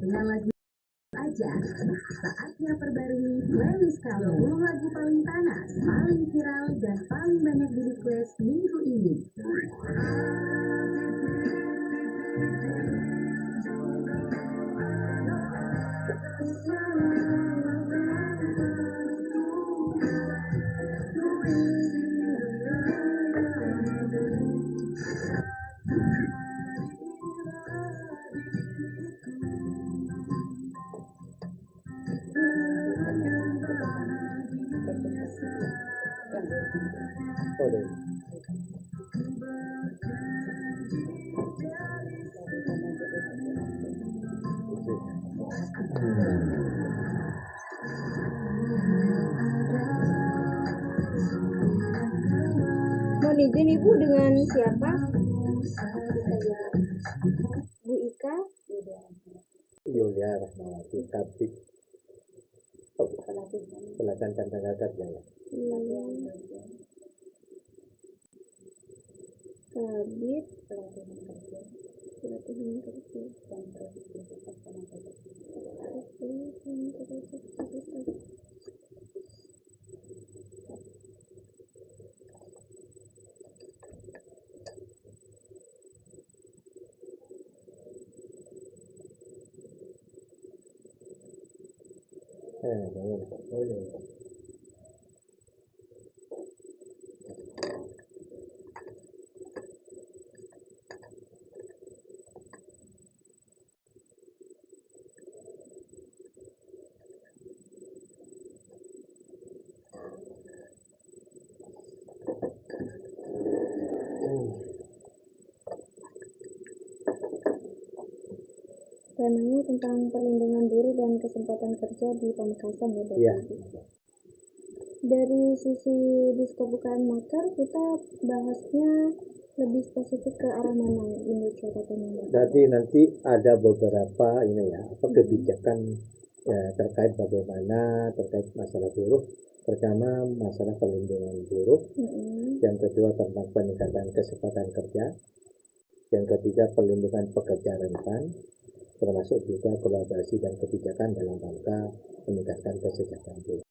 dengan lagu aja. Saatnya perbarui playlist kamu. 10 lagu paling panas, paling viral, dan paling banyak di request minggu ini. Mau izin Ibu dengan siapa? Bu Ika? Yulia Rahmawati Kabit Pelatihan Tenaga Kerja ya. Kabit Pelatihan Kerja. Boleh. Temanya tentang perlindungan diri dan kesempatan kerja di Pamekasan ya Bapak. Iya. Dari sisi diskop bukaan maker kita bahasnya lebih spesifik ke arah mana menurut catatan Bapak? Jadi nanti ada beberapa kebijakan terkait bagaimana terkait masalah buruh. Pertama masalah perlindungan buruh, yang kedua tentang peningkatan kesempatan kerja, yang ketiga perlindungan pekerja rentan, termasuk juga kolaborasi dan kebijakan dalam rangka meningkatkan kesejahteraan buruh.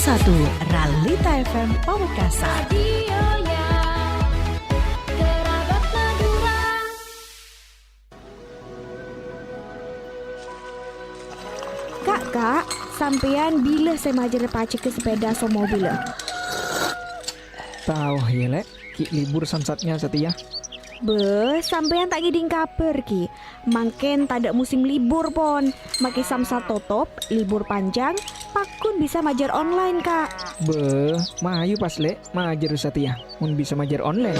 satu Ralita FM Pamekasan. Kak, sampean bila saya majar pacik ke sepeda so mobil? Tahu ya lek, ki libur samsatnya setia. Sampean tak ngiding kabar ki. Mangken tak ada musim libur pon. Maki samsat totop, libur panjang, pakun bisa majar online kak. Mayu pas lek, majar setia. Mun bisa majar online.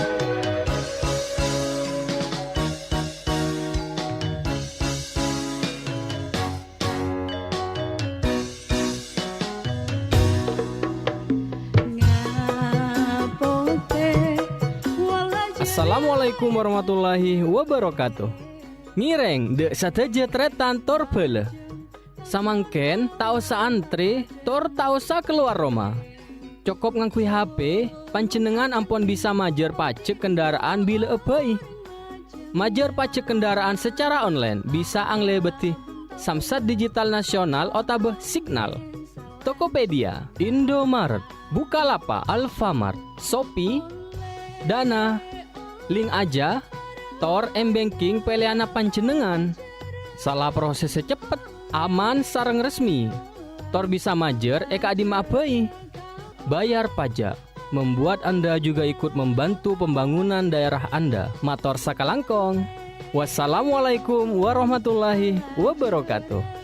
Assalamualaikum warahmatullahi wabarakatuh. Mireng dek sateja tretan tor bele. Samangken tak usah antri, tor tak usah keluar rumah. Cukup ngangkui HP, pancenengan ampun bisa majer pajak kendaraan bila ebai. Majer pajak kendaraan secara online bisa angle beti Samsat Digital Nasional otabeh Signal, Tokopedia, Indomaret, Bukalapak, Alfamart, Shopee, Dana, link aja, tor m-banking peleana panjenengan. Salah prosesnya cepet, aman, sareng resmi. Tor bisa majer eka di maabai. Bayar pajak, membuat Anda juga ikut membantu pembangunan daerah Anda. Mator sakalangkong. Wassalamualaikum warahmatullahi wabarakatuh.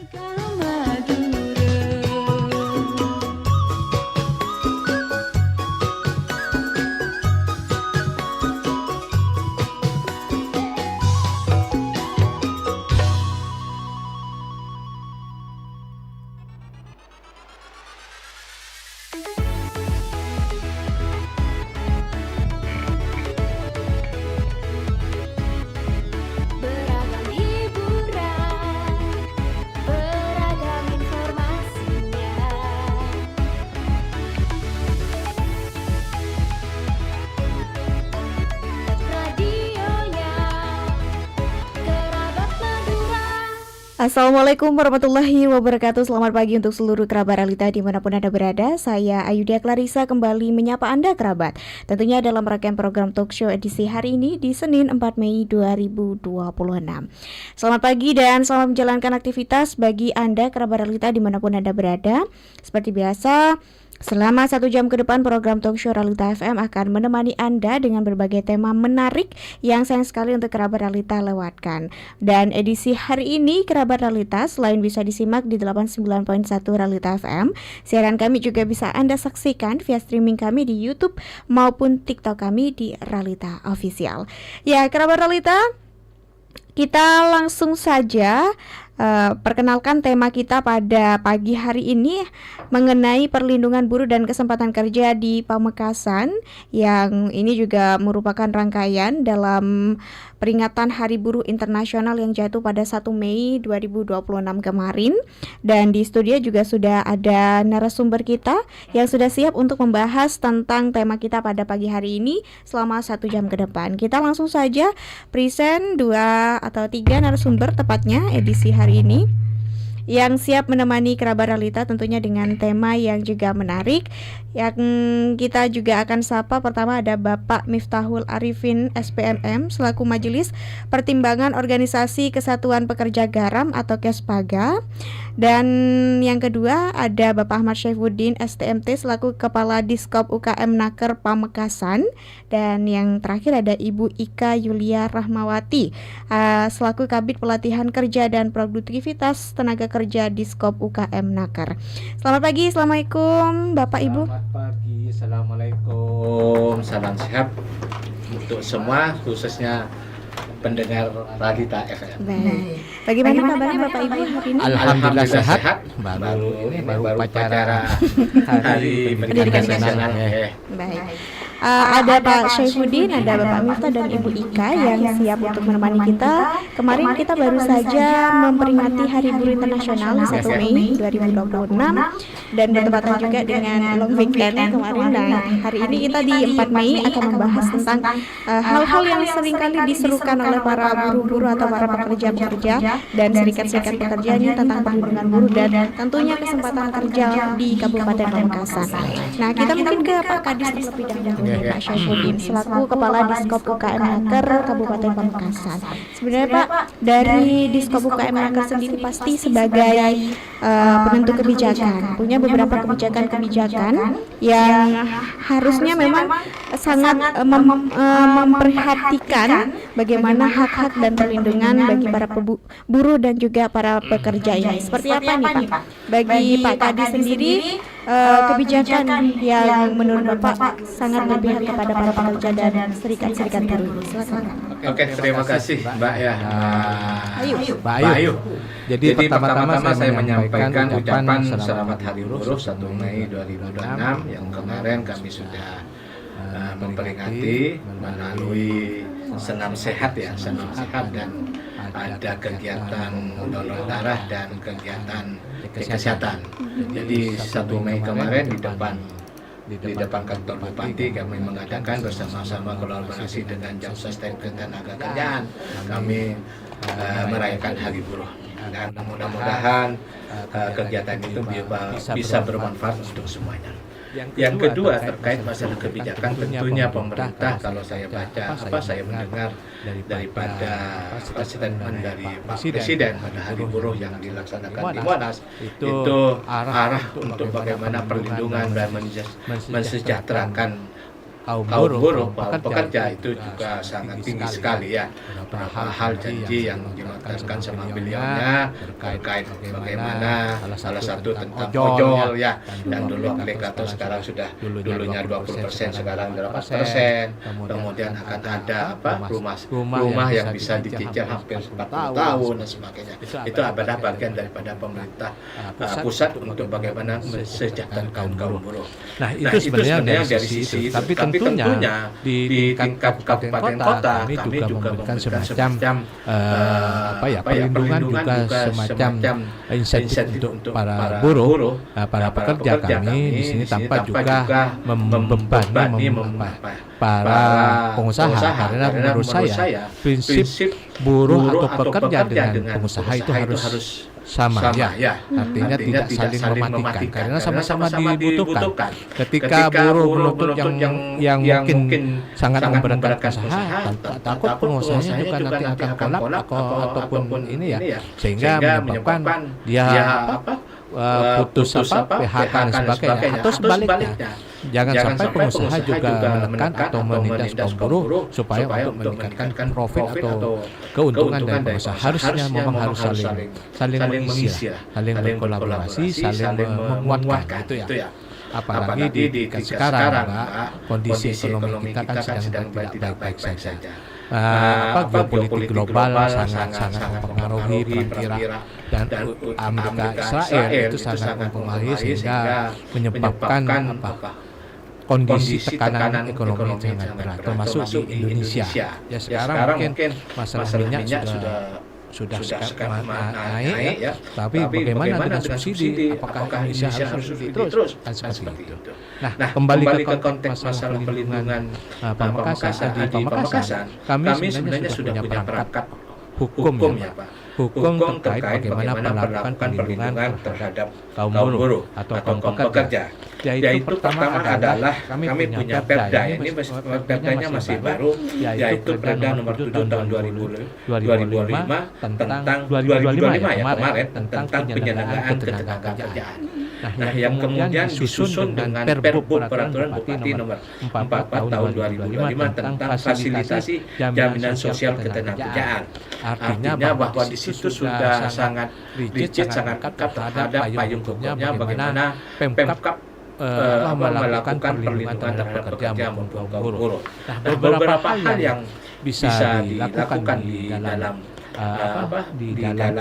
Beragam Assalamualaikum warahmatullahi wabarakatuh. Selamat pagi untuk seluruh kerabat Realita dimanapun Anda berada. Saya Ayudia Clarissa kembali menyapa Anda kerabat. Tentunya dalam rangkaian program talk show edisi hari ini di Senin 4 Mei 2026. Selamat pagi dan selamat menjalankan aktivitas bagi Anda kerabat Realita dimanapun Anda berada. Seperti biasa, selama 1 jam ke depan program talk show Realita FM akan menemani Anda dengan berbagai tema menarik yang sayang sekali untuk kerabat Realita lewatkan. Dan edisi hari ini kerabat Realita selain bisa disimak di 89.1 Realita FM, siaran kami juga bisa Anda saksikan via streaming kami di YouTube maupun TikTok kami di Realita Official. Ya, kerabat Realita, kita langsung saja perkenalkan tema kita pada pagi hari ini mengenai perlindungan buruh dan kesempatan kerja di Pamekasan, yang ini juga merupakan rangkaian dalam peringatan Hari Buruh Internasional yang jatuh pada 1 Mei 2026 kemarin. Dan di studio juga sudah ada narasumber kita yang sudah siap untuk membahas tentang tema kita pada pagi hari ini selama 1 jam ke depan. Kita langsung saja present 2 atau 3 narasumber tepatnya edisi hari ini yang siap menemani kerabat Realita tentunya dengan tema yang juga menarik. Yang kita juga akan sapa, pertama ada Bapak Miftahul Arifin SPMM selaku Majelis Pertimbangan Organisasi Kesatuan Pekerja Garam atau KESPAGA. Dan yang kedua ada Bapak Ahmad Syaifuddin STMT selaku Kepala Diskop UKM Naker Pamekasan. Dan yang terakhir ada Ibu Ika Yulia Rahmawati selaku Kabid Pelatihan Kerja dan Produktivitas Tenaga Kerja Diskop UKM Naker. Selamat pagi, assalamualaikum Bapak Ibu. Selamat pagi, assalamualaikum, salam sehat untuk semua, khususnya pendengar Realita FM. Baik. Bagaimana kabarnya Bapak Ibu hari ini? Alhamdulillah sehat. Baru upacara Hari Pendidikan Nasional. Baik. Ada Pak Syaifuddin, ada Bapak Miftah dan Ibu Ika yang siap untuk menemani kita. Kemarin kita baru saja memperingati Hari Buruh Internasional 1 Mei 2026 dan bertepatan juga dengan long weekend kemarin. Dan hari ini kita di 4 Mei akan membahas tentang hal-hal yang seringkali diserukan oleh para buruh-buruh atau para pekerja-pekerja dan serikat-serikat pekerja ini tentang perlindungan buruh dan tentunya kesempatan kerja di Kabupaten Pamekasan. Nah, kita mungkin ke Pak Kadis terlebih dahulu. Pak Syaifuddin selaku Kepala Diskop UKM Naker Kabupaten Pamekasan. Sebenarnya Pak, dari Diskop UKM Naker sendiri pasti sebagai penentu kebijakan, punya beberapa kebijakan-kebijakan yang harusnya memang sangat memperhatikan bagaimana hak-hak dan perlindungan bagi para buruh dan juga para pekerja ini. Seperti apa nih Pak? Bagi Pak Kadis sendiri, kebijakan yang menurut Bapak sangat berpihak kepada para pekerja dan serikat-serikat buruh. Silakan. Oke, terima kasih Mbak ya. Mbak Ayu. Jadi pertama-tama saya menyampaikan ucapan selamat Hari Buruh 1 Mei 2026 yang kemarin kami sudah memperingati melalui senam sehat ya, senam sehat dan ada kegiatan donor darah dan kegiatan kesehatan. Jadi 1 Mei kemarin di depan kantor Bupati kami mengadakan bersama-sama kolaborasi dengan Jam Sostek Ketenagakerjaan kami merayakan Hari Buruh, dan mudah-mudahan kegiatan itu bisa bermanfaat untuk semuanya. Yang kedua terkait masalah kebijakan, tentunya pemerintah, kalau saya baca saya mendengar daripada statement dari Pak Presiden pada Hari Buruh yang dilaksanakan di Monas, itu arah untuk bagaimana perlindungan dan mensejahterakan kaum buruh, pekerja itu juga sangat tinggi sekali ya. Beberapa hal janji yang dilontarkan sama beliaunya terkait bagaimana salah satu tentang ojol ya, yang dulu aplikator sekarang sudah dulunya 20%, sekarang 8%. Kemudian akan ada rumah yang bisa dicicil hampir 40 tahun dan sebagainya. Itu adalah bagian daripada pemerintah pusat untuk bagaimana mensejahterakan kaum buruh. Nah, itu sebenarnya dari sisi itu. Tapi tentunya di tingkat kabupaten kota kami juga memberikan semacam perlindungan juga semacam insentif untuk para buruh, para pekerja kami di sini tanpa juga membebani para pengusaha, karena menurut saya prinsip buruh atau pekerja dengan pengusaha itu harus sama ya. Artinya tidak saling mematikan karena sama-sama dibutuhkan. Ketika buruh menuntut yang mungkin sangat memberatkan pengusaha, takut pengusahanya juga nanti akan kolap ataupun ini ya, sehingga menyebabkan dia putus PHK dan sebagainya, atau sebaliknya. Jangan sampai pengusaha juga menekan atau menindas kaum buruh supaya untuk meningkatkan profit atau keuntungan dari pengusaha. Harusnya memang harus saling mengisi, saling berkolaborasi, saling menguatkan gitu ya. Apalagi di sekarang, Mbak, kondisi ekonomi kita kan sedang tidak baik-baik saja. Geopolitik global sangat mempengaruhi perang Irak dan Amerika Israel itu sangat mempengaruhi sehingga menyebabkan kondisi tekanan ekonomi yang sangat berat, termasuk di Indonesia. Ya sekarang mungkin masalah minyak sudah naik ya. Tapi bagaimana dengan subsidi? Apakah Indonesia harus subsidi terus? Kan seperti itu. Nah, kembali ke konteks masalah perlindungan Pamekasan di Pamekasan, kami sebenarnya sudah punya perangkat hukum ya Pak. Hukum terkait bagaimana melakukan perlindungan terhadap kaum buruh atau kaum pekerja. Yaitu pertama adalah kami punya Perda. Ini Perdanya masih baru, yaitu Perda nomor 7 tahun 2005 tentang 2025 ya kemarin tentang penyelenggaraan ketenagakerjaan. Nah, yang kemudian disusun dengan Perbu Peraturan Bupati nomor 4 tahun 2025 tentang fasilitasi jaminan sosial ketenagakerjaan. Artinya bahwa di situ sudah sangat rigid, sangat ketat terhadap payung hukumnya bagaimana Pemkab melakukan perlindungan terhadap pekerja maupun buruh. Nah, beberapa hal yang bisa dilakukan di dalam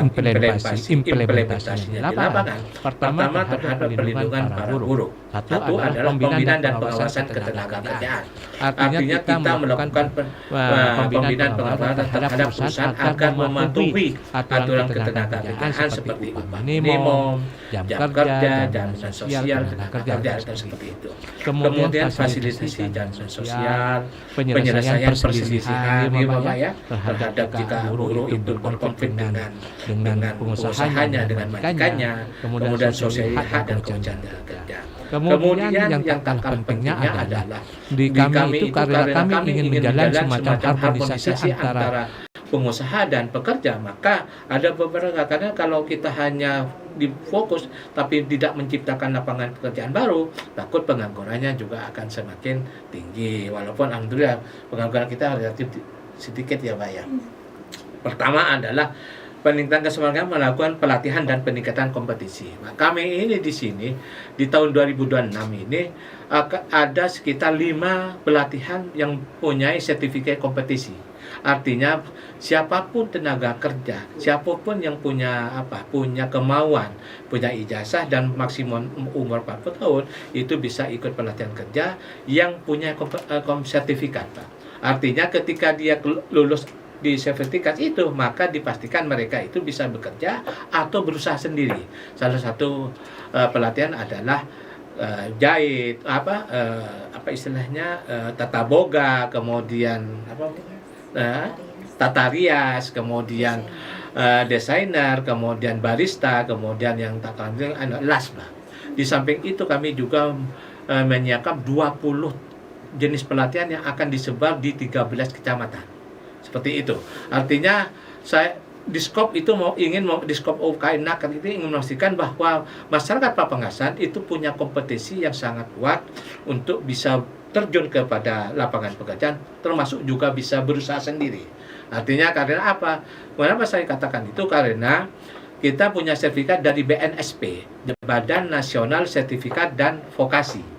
implementasinya di lapangan. Pertama terhadap perlindungan para buruh. Satu adalah pembinaan dan pengawasan ketenagakerjaan. Artinya kita melakukan pembinaan pengawasan terhadap perusahaan agar mematuhi aturan ketenagakerjaan seperti upah minimum, jam kerja, jaminan sosial ketenagakerjaan seperti itu. Kemudian fasilitasi jaminan sosial, penyelesaian perselisihan ya terhadap jika buruh itu berkonflik dengan pengusahanya, dengan majikannya, kemudian sosialisasi hak dan kewajiban kerja. Kemudian yang tak kalah pentingnya adalah di kami itu karena kami ingin menjalin semacam harmonisasi antara pengusaha dan pekerja, maka ada beberapa karena kalau kita hanya difokus tapi tidak menciptakan lapangan pekerjaan baru, takut penganggurannya juga akan semakin tinggi. Walaupun alhamdulillah pengangguran kita relatif sedikit ya Pak ya. Pertama adalah peningkatan keselamatan melakukan pelatihan dan peningkatan kompetisi. Nah, kami ini di sini di tahun 2026 ini ada sekitar 5 pelatihan yang punya sertifikat kompetisi. Artinya siapapun tenaga kerja, siapapun yang punya kemauan, punya ijazah dan maksimum umur 40 tahun itu bisa ikut pelatihan kerja yang punya sertifikat, Pak. Artinya ketika dia lulus di sertifikat itu, maka dipastikan mereka itu bisa bekerja atau berusaha sendiri. Salah satu pelatihan adalah jahit, istilahnya tata boga, kemudian tata rias, kemudian desainer, kemudian barista, kemudian yang tata las. Di samping itu kami juga menyiapkan 20 jenis pelatihan yang akan disebar di 13 kecamatan. Seperti itu. Artinya saya di skop itu di skop UKM Naker itu ingin memastikan bahwa masyarakat Pamekasan itu punya kompetisi yang sangat kuat untuk bisa terjun kepada lapangan pekerjaan, termasuk juga bisa berusaha sendiri. Artinya karena apa? Kenapa saya katakan itu? Karena kita punya sertifikat dari BNSP, Badan Nasional Sertifikat dan Vokasi.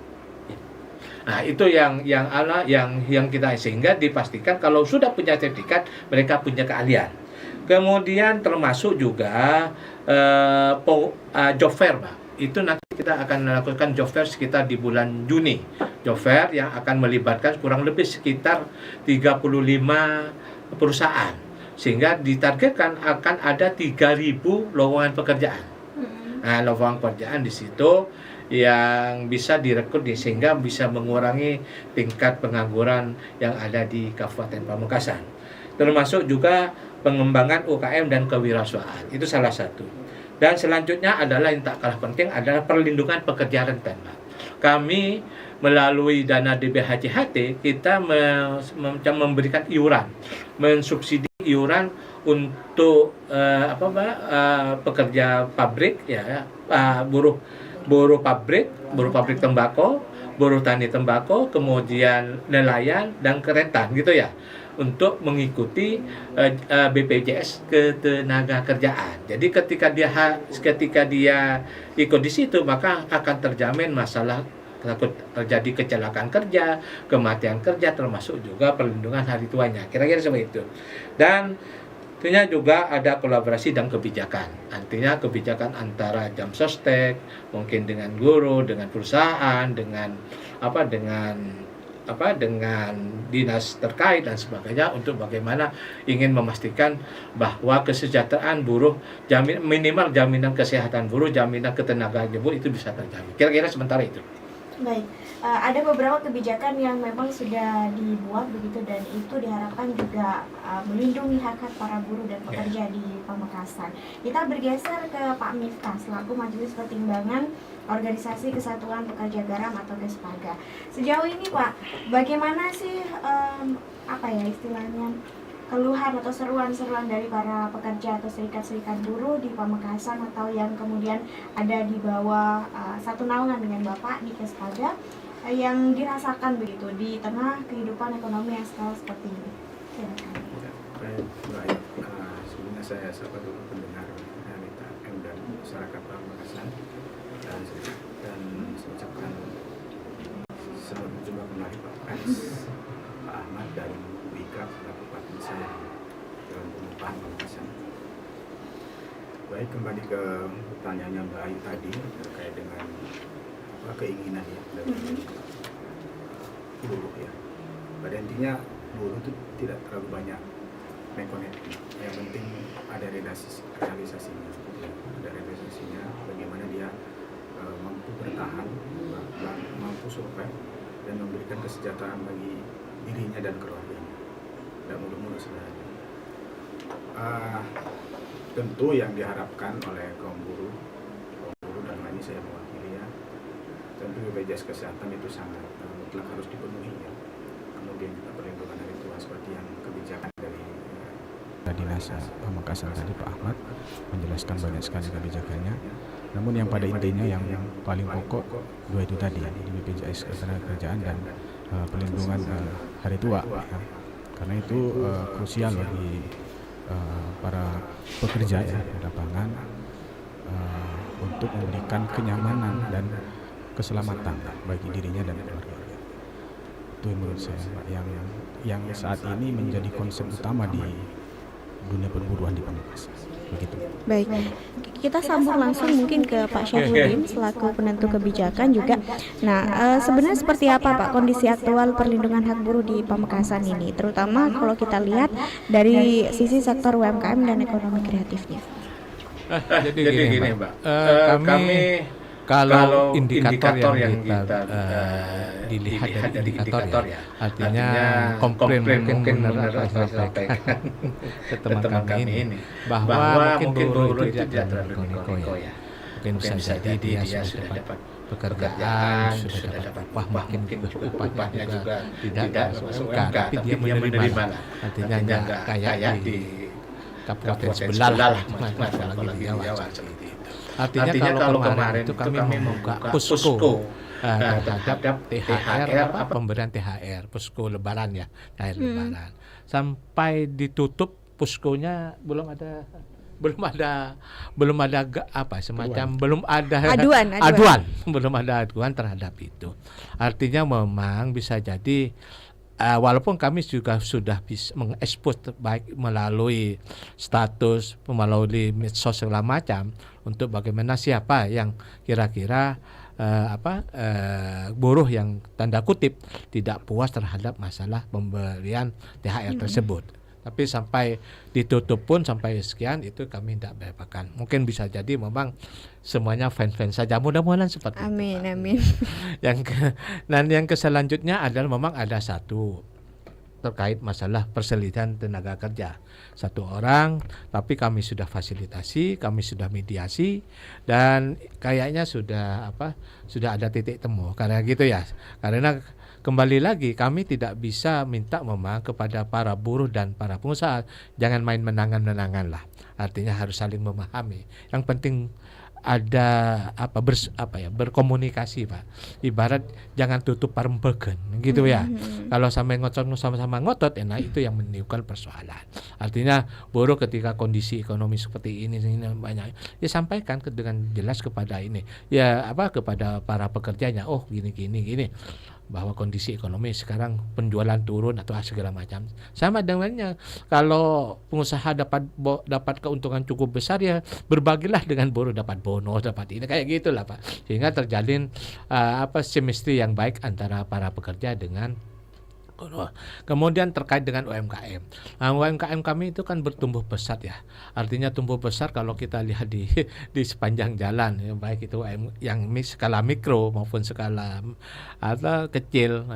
Nah, itu yang kita sehingga dipastikan kalau sudah punya sertifikat mereka punya keahlian. Kemudian termasuk juga job fair, Pak. Itu nanti kita akan melakukan job fair sekitar di bulan Juni. Job fair yang akan melibatkan kurang lebih sekitar 35 perusahaan. Sehingga ditargetkan akan ada 3.000 lowongan pekerjaan. Nah, lowongan pekerjaan di situ yang bisa direkrut sehingga bisa mengurangi tingkat pengangguran yang ada di Kabupaten Pamekasan. Termasuk juga pengembangan UKM dan kewirausahaan. Itu salah satu. Dan selanjutnya adalah yang tak kalah penting adalah perlindungan pekerja rentan. Kami melalui dana DBHJHT kita memberikan iuran, mensubsidi iuran untuk pekerja pabrik ya, buruh pabrik tembakau, buruh tani tembakau, kemudian nelayan dan kerentan gitu ya, untuk mengikuti BPJS Ketenagakerjaan. Jadi ketika dia ikut di situ, maka akan terjamin masalah takut terjadi kecelakaan kerja, kematian kerja, termasuk juga perlindungan hari tuanya. Kira-kira seperti itu. Dan tentunya juga ada kolaborasi dan kebijakan. Artinya kebijakan antara jam sostek, mungkin dengan guru, dengan perusahaan, dengan dinas terkait dan sebagainya, untuk bagaimana ingin memastikan bahwa kesejahteraan buruh, minimal jaminan kesehatan buruh, jaminan ketenagaan buruh itu bisa terjamin. Kira-kira sementara itu. Baik, ada beberapa kebijakan yang memang sudah dibuat begitu, dan itu diharapkan juga melindungi hak-hak para buruh dan pekerja di Pamekasan. Kita bergeser ke Pak Miftah selaku Majelis Pertimbangan Organisasi Kesatuan Pekerja Garam atau Kespaga. Sejauh ini Pak, bagaimana sih istilahnya keluhan atau seruan-seruan dari para pekerja atau serikat-serikat buruh di Pamekasan atau yang kemudian ada di bawah satu naungan dengan Bapak di Kespaga yang dirasakan begitu di tengah kehidupan ekonomi yang sekarang seperti ini? Silakan. Baik. Sebelumnya saya sapa dulu pendengar Realita FM dan masyarakat Pamekasan, dan saya ucapkan selamat berjumpa kembali Pak Pens, Pak Ahmad dan Wika selaku partner saya dalam pengupahan Pamekasan. Baik, kembali ke pertanyaan yang baik tadi terkait dengan keinginan ya dari buruh ya. Pada intinya buruh itu tidak terlalu banyak mengkoneksi. Yang penting ada realisasinya. Ada realisasinya bagaimana dia mampu bertahan, mampu survive dan memberikan kesejahteraan bagi dirinya dan keluarganya. Dan mudah-mudahan sebenarnya. Tentu yang diharapkan oleh kaum buruh dan ini saya mewakili ya, tentu BPJS Kesehatan itu sangat mutlak harus dipenuhi ya. Kemudian kita perlindungan hari tua seperti yang kebijakan dari Dinas Pamekasan tadi Pak Ahmad menjelaskan banyak sekali kebijakannya. Namun yang pada intinya yang paling pokok dua itu tadi, di BPJS Ketenagakerjaan dan perlindungan hari tua ya. Karena itu krusial bagi para pekerja ya di lapangan untuk memberikan kenyamanan dan keselamatan bagi dirinya dan keluarga. Itu menurut saya Pak yang saat ini menjadi konsep utama di dunia perburuan di Pamekasan. Begitu. Baik, kita sambung langsung mungkin ke Pak Syafruddin selaku penentu kebijakan juga. Nah, sebenarnya seperti apa Pak kondisi aktual perlindungan hak buruh di Pamekasan ini, terutama kalau kita lihat dari sisi sektor UMKM dan ekonomi kreatifnya? Jadi gini Mbak, kami kalau indikator yang kita dilihat dari indikator ya, artinya komplain mungkin benar disampaikan ke teman kami ini bahwa mungkin buruh itu tidak terlalu niko ya. Mungkin bisa jadi dia sudah dapat pekerjaan, sudah dapat upah, mungkin upahnya juga tidak masuk UMK, tapi dia menerima lah. Artinya nggak kayak di kabupaten sebelah lah, apalagi di Jawa seperti itu. Artinya kalau kemarin itu kami membuka posko terhadap THR, pemberian THR, posko lebaran ya, THR lebaran. Sampai ditutup poskonya belum ada semacam belum ada aduan belum ada aduan terhadap itu. Artinya memang bisa jadi walaupun kami juga sudah bisa mengekspos baik melalui status, melalui medsos segala macam untuk bagaimana siapa yang kira-kira buruh yang tanda kutip tidak puas terhadap masalah pemberian THR tersebut. Tapi sampai ditutup pun sampai sekian itu kami tidak berpakan. Mungkin bisa jadi memang semuanya fan-fan saja. Mudah-mudahan seperti itu. Amin. Dan yang selanjutnya adalah memang ada satu terkait masalah perselisihan tenaga kerja. 1 orang, tapi kami sudah fasilitasi, kami sudah mediasi, dan kayaknya sudah ada titik temu karena gitu ya. Karena kembali lagi kami tidak bisa minta memang kepada para buruh dan para pengusaha jangan main menangan-menangan lah. Artinya harus saling memahami. Yang penting ada berkomunikasi, Pak. Ibarat jangan tutup parembegen gitu ya. Kalau sampai sama-sama ngotot, itu yang menimbulkan persoalan. Artinya buruh ketika kondisi ekonomi seperti ini banyak, ya sampaikan dengan jelas kepada kepada para pekerjanya. Oh gini bahwa kondisi ekonomi sekarang penjualan turun atau segala macam. Sama dengannya kalau pengusaha dapat keuntungan cukup besar, ya berbagilah dengan buruh, dapat bonus, dapat ini kayak gitulah, Pak. Sehingga terjalin chemistry yang baik antara para pekerja dengan buruh. Kemudian terkait dengan UMKM. UMKM kami itu kan bertumbuh pesat ya. Artinya tumbuh besar kalau kita lihat di sepanjang jalan, ya, baik itu yang skala mikro maupun skala kecil,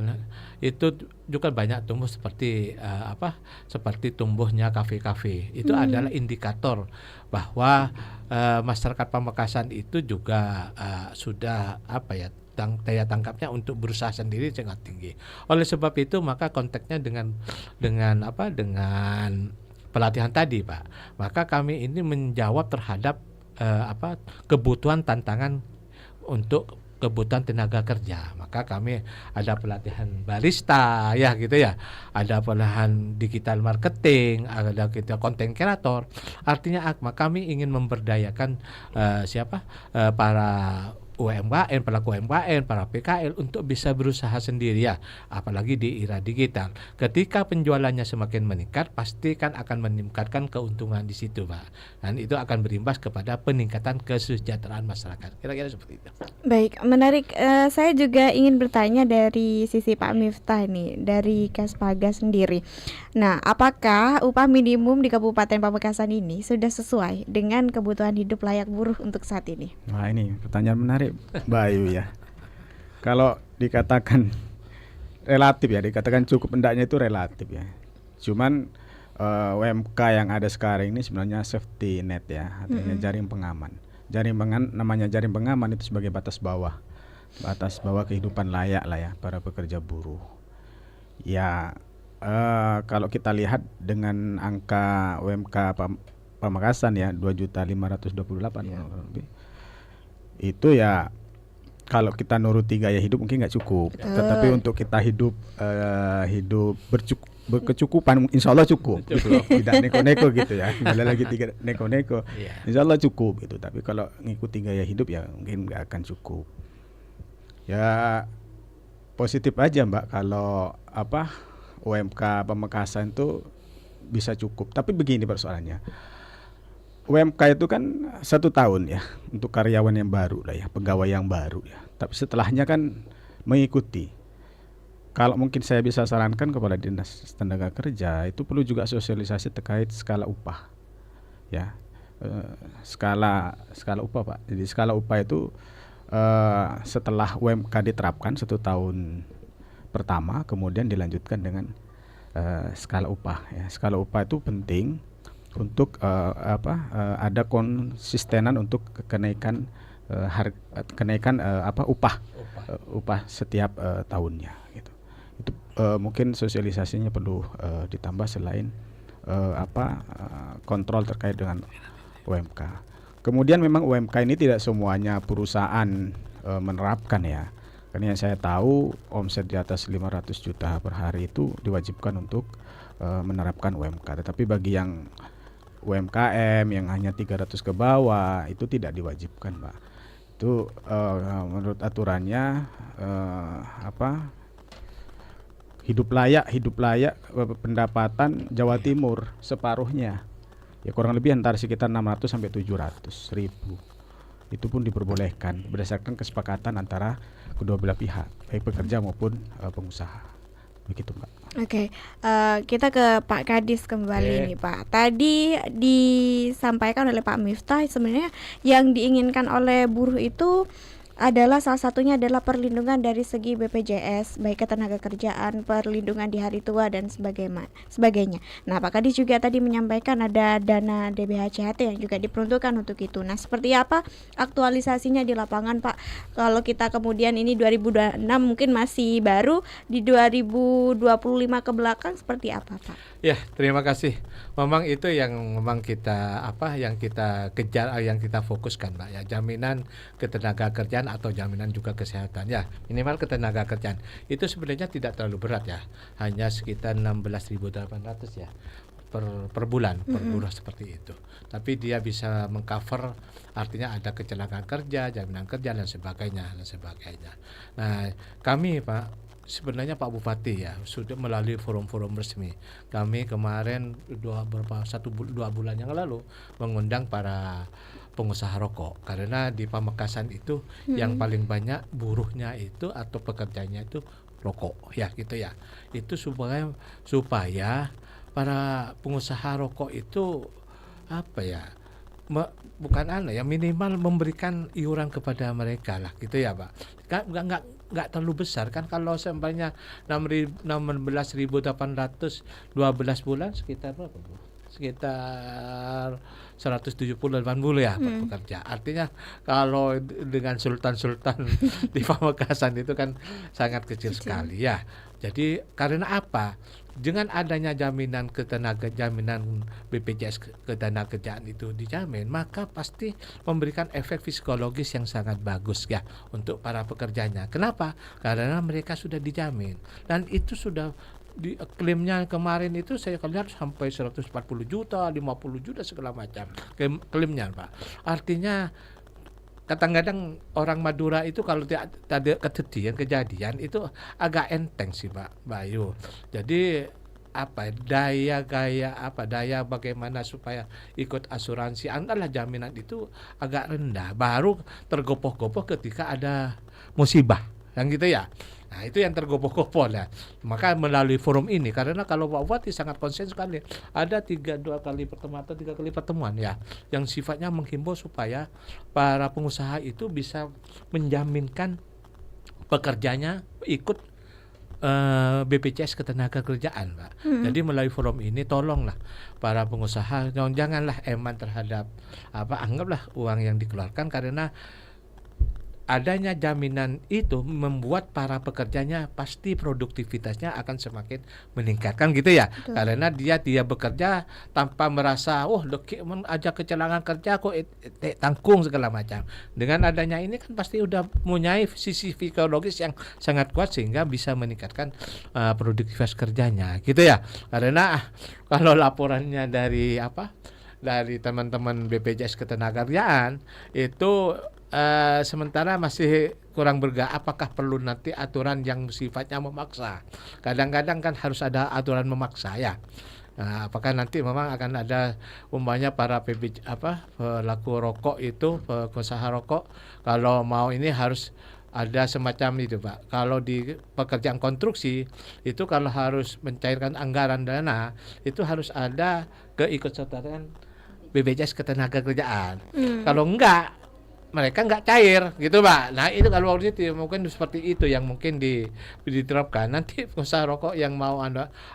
itu juga banyak tumbuh seperti seperti tumbuhnya kafe-kafe. Itu adalah indikator bahwa masyarakat Pamekasan itu juga sudah daya tangkapnya untuk berusaha sendiri sangat tinggi. Oleh sebab itu maka konteksnya dengan pelatihan tadi, Pak. Maka kami ini menjawab terhadap kebutuhan tantangan untuk kebutuhan tenaga kerja. Maka kami ada pelatihan barista ya gitu ya. Ada pelatihan digital marketing, ada kita content creator. Artinya kami ingin memberdayakan para UMKM, pelaku UMKM, para PKL untuk bisa berusaha sendiri ya, apalagi di era digital. Ketika penjualannya semakin meningkat, pasti kan akan meningkatkan keuntungan di situ, Pak. Dan itu akan berimbas kepada peningkatan kesejahteraan masyarakat. Kira-kira seperti itu. Baik, menarik. Saya juga ingin bertanya dari sisi Pak Miftah nih, dari Kaspaga sendiri. Nah, apakah upah minimum di Kabupaten Pamekasan ini sudah sesuai dengan kebutuhan hidup layak buruh untuk saat ini? Nah, ini pertanyaan menarik, Mbak Ayu ya. Kalau dikatakan relatif ya, dikatakan cukup hendaknya itu relatif ya. Cuman UMK yang ada sekarang ini sebenarnya safety net ya, artinya jaring pengaman. Namanya jaring pengaman itu sebagai batas bawah kehidupan layak lah ya para pekerja buruh. Ya kalau kita lihat dengan angka UMK Pamekasan ya 2.528 lebih. Itu ya kalau kita nuruti gaya hidup mungkin nggak cukup, tetapi untuk kita hidup berkecukupan, insya Allah cukup. Gitu. Tidak neko-neko gitu ya, kembali lagi tidak neko-neko, insya Allah cukup gitu. Tapi kalau ngikuti gaya hidup ya mungkin nggak akan cukup. Ya positif aja Mbak kalau UMK Pamekasan itu bisa cukup. Tapi begini persoalannya. UMK itu kan 1 tahun ya untuk karyawan yang baru lah ya, pegawai yang baru ya. Tapi setelahnya kan mengikuti. Kalau mungkin saya bisa sarankan kepada Dinas Tenaga Kerja itu perlu juga sosialisasi terkait skala upah. Ya. Skala upah, Pak. Jadi skala upah itu setelah UMK diterapkan 1 tahun pertama kemudian dilanjutkan dengan skala upah ya. Skala upah itu penting untuk ada konsistenan untuk kenaikan upah setiap tahunnya gitu. Itu mungkin sosialisasinya perlu ditambah selain kontrol terkait dengan UMK. Kemudian memang UMK ini tidak semuanya perusahaan menerapkan ya. Karena yang saya tahu omset di atas 500 juta per hari itu diwajibkan untuk menerapkan UMK. Tetapi bagi yang UMKM yang hanya 300 ke bawah itu tidak diwajibkan, Pak. Itu menurut aturannya hidup layak pendapatan Jawa Timur separuhnya. Ya kurang lebih antara sekitar 600 sampai 700 ribu. Itu pun diperbolehkan berdasarkan kesepakatan antara kedua belah pihak, baik pekerja maupun pengusaha. Begitu, Mbak. Oke, kita ke Pak Kadis kembali nih, Pak. Tadi disampaikan oleh Pak Miftah sebenarnya yang diinginkan oleh buruh itu adalah salah satunya adalah perlindungan dari segi BPJS, baik ketenaga kerjaan, perlindungan di hari tua dan sebagainya. Nah, Pak Kadis juga tadi menyampaikan ada dana DBHCHT yang juga diperuntukkan untuk itu. Nah, seperti apa aktualisasinya di lapangan, Pak? Kalau kita kemudian ini 2026 mungkin masih baru, di 2025 ke belakang seperti apa, Pak? Ya, terima kasih. Memang itu yang memang kita yang kita kejar, yang kita fokuskan, Pak, ya, jaminan ketenaga kerjaan atau jaminan juga kesehatan, ya, minimal ketenaga kerjaan. Itu sebenarnya tidak terlalu berat, ya. Hanya sekitar 16.800 ya per bulan, per bulan seperti itu. Tapi dia bisa mengcover, artinya ada kecelakaan kerja, jaminan kerja dan sebagainya. Nah, kami, Pak, sebenarnya Pak Bupati ya sudah melalui forum-forum resmi. Kami kemarin 2 bulan yang lalu mengundang para pengusaha rokok, karena di Pamekasan itu yang paling banyak buruhnya itu atau pekerjanya itu rokok, ya gitu ya. Itu supaya para pengusaha rokok itu minimal memberikan iuran kepada mereka lah, gitu ya, Pak. Nggak terlalu besar kan, kalau sampainya 16.800 12 bulan sekitar berapa, Bu? Sekitar 170 ya per pekerja. Artinya kalau dengan sultan-sultan di Pamekasan itu kan sangat kecil sekali, ya. Jadi karena apa? Dengan adanya jaminan BPJS ketenagakerjaan itu dijamin, maka pasti memberikan efek psikologis yang sangat bagus, ya, untuk para pekerjanya. Kenapa? Karena mereka sudah dijamin, dan itu sudah di klaimnya kemarin itu saya lihat sampai 140 juta, 50 juta segala macam klaimnya, Pak. Artinya kadang-kadang orang Madura itu kalau tidak ada kejadian itu agak enteng sih, Pak Bayu. Jadi daya bagaimana supaya ikut asuransi adalah jaminan itu agak rendah, baru tergopoh-gopoh ketika ada musibah, yang gitu ya. Nah, itu yang tergopoh-gopoh lah. Maka melalui forum ini, karena kalau Pak Bupati sangat konsen sekali, ada 3 kali pertemuan ya, yang sifatnya menghimbau supaya para pengusaha itu bisa menjaminkan pekerjanya ikut BPJS ketenagakerjaan, Pak. Jadi melalui forum ini tolonglah para pengusaha janganlah eman terhadap anggaplah uang yang dikeluarkan, karena adanya jaminan itu membuat para pekerjanya pasti produktivitasnya akan semakin meningkat, kan gitu ya. Betul. Karena dia bekerja tanpa merasa aja kecelakaan kerja kok tanggung segala macam. Dengan adanya ini kan pasti udah mempunyai sisi psikologis yang sangat kuat sehingga bisa meningkatkan produktivitas kerjanya, gitu ya. Karena kalau laporannya dari teman-teman BPJS ketenagakerjaan itu sementara masih kurang apakah perlu nanti aturan yang sifatnya memaksa. Kadang-kadang kan harus ada aturan memaksa, ya. Nah, apakah nanti memang akan ada umpamanya para pelaku rokok itu, pengusaha rokok, kalau mau ini harus ada semacam itu, Pak. Kalau di pekerjaan konstruksi itu kalau harus mencairkan anggaran dana itu harus ada keikutsertaan BPJS ketenagakerjaan. Kalau enggak, mereka nggak cair, gitu, Pak. Nah, itu kalau mungkin seperti itu yang mungkin diterapkan. Nanti pengusaha rokok yang mau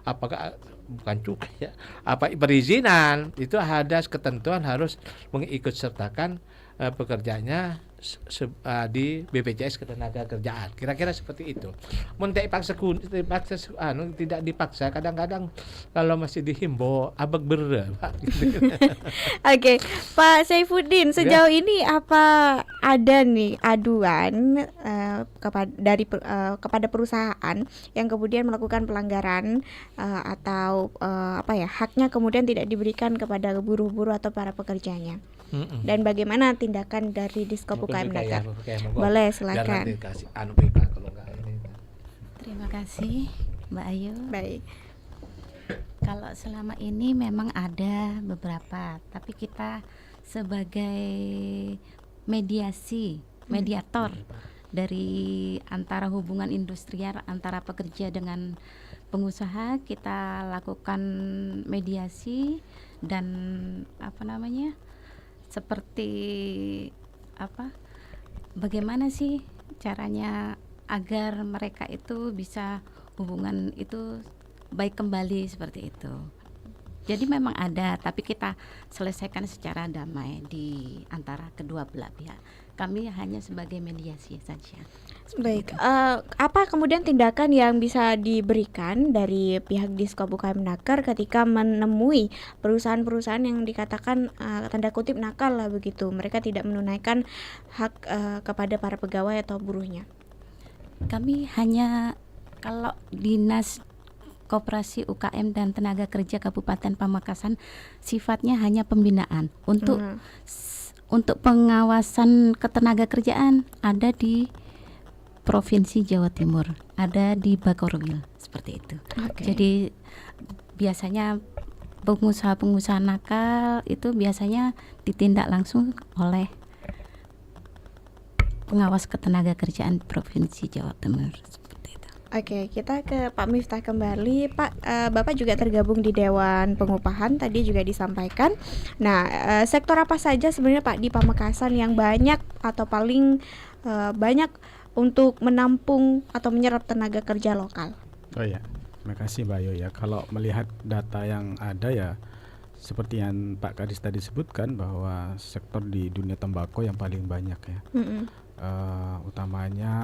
apakah bukan cukai ya, perizinan itu ada ketentuan harus mengikutsertakan pekerjanya di BPJS ketenagakerjaan. Kira-kira seperti itu. Tidak dipaksa, kadang-kadang kalau masih dihimbau abag bere, Pak. Oke, Pak Saifuddin, sejauh ini apa ada nih aduan kepada perusahaan yang kemudian melakukan pelanggaran atau haknya kemudian tidak diberikan kepada buruh-buruh atau para pekerjanya? Dan bagaimana tindakan dari Diskop UKM Dakar? Boleh, silakan. Terima kasih, Mbak Ayu. Baik. Kalau selama ini memang ada beberapa, tapi kita sebagai mediator dari antara hubungan industrial antara pekerja dengan pengusaha, kita lakukan mediasi dan seperti bagaimana sih caranya agar mereka itu bisa hubungan itu baik kembali seperti itu. Jadi memang ada, tapi kita selesaikan secara damai di antara kedua belah pihak. Kami hanya sebagai mediasi saja. Baik, apa kemudian tindakan yang bisa diberikan dari pihak Diskop UKM Naker ketika menemui perusahaan-perusahaan yang dikatakan tanda kutip nakal lah begitu, mereka tidak menunaikan hak kepada para pegawai atau buruhnya? Kami hanya, kalau Dinas Koperasi UKM dan Tenaga Kerja Kabupaten Pamekasan sifatnya hanya pembinaan. Untuk pengawasan ketenaga kerjaan ada di Provinsi Jawa Timur, ada di Bakorwil, seperti itu. Jadi biasanya pengusaha-pengusaha nakal itu biasanya ditindak langsung oleh pengawas ketenaga kerjaan Provinsi Jawa Timur. Oke, kita ke Pak Miftah kembali. Pak, Bapak juga tergabung di Dewan Pengupahan, tadi juga disampaikan. Nah, sektor apa saja sebenarnya Pak di Pamekasan yang banyak atau paling banyak untuk menampung atau menyerap tenaga kerja lokal? Oh ya, terima kasih Mbak Ayu ya. Kalau melihat data yang ada ya, seperti yang Pak Kadis tadi sebutkan bahwa sektor di dunia tembakau yang paling banyak ya. Utamanya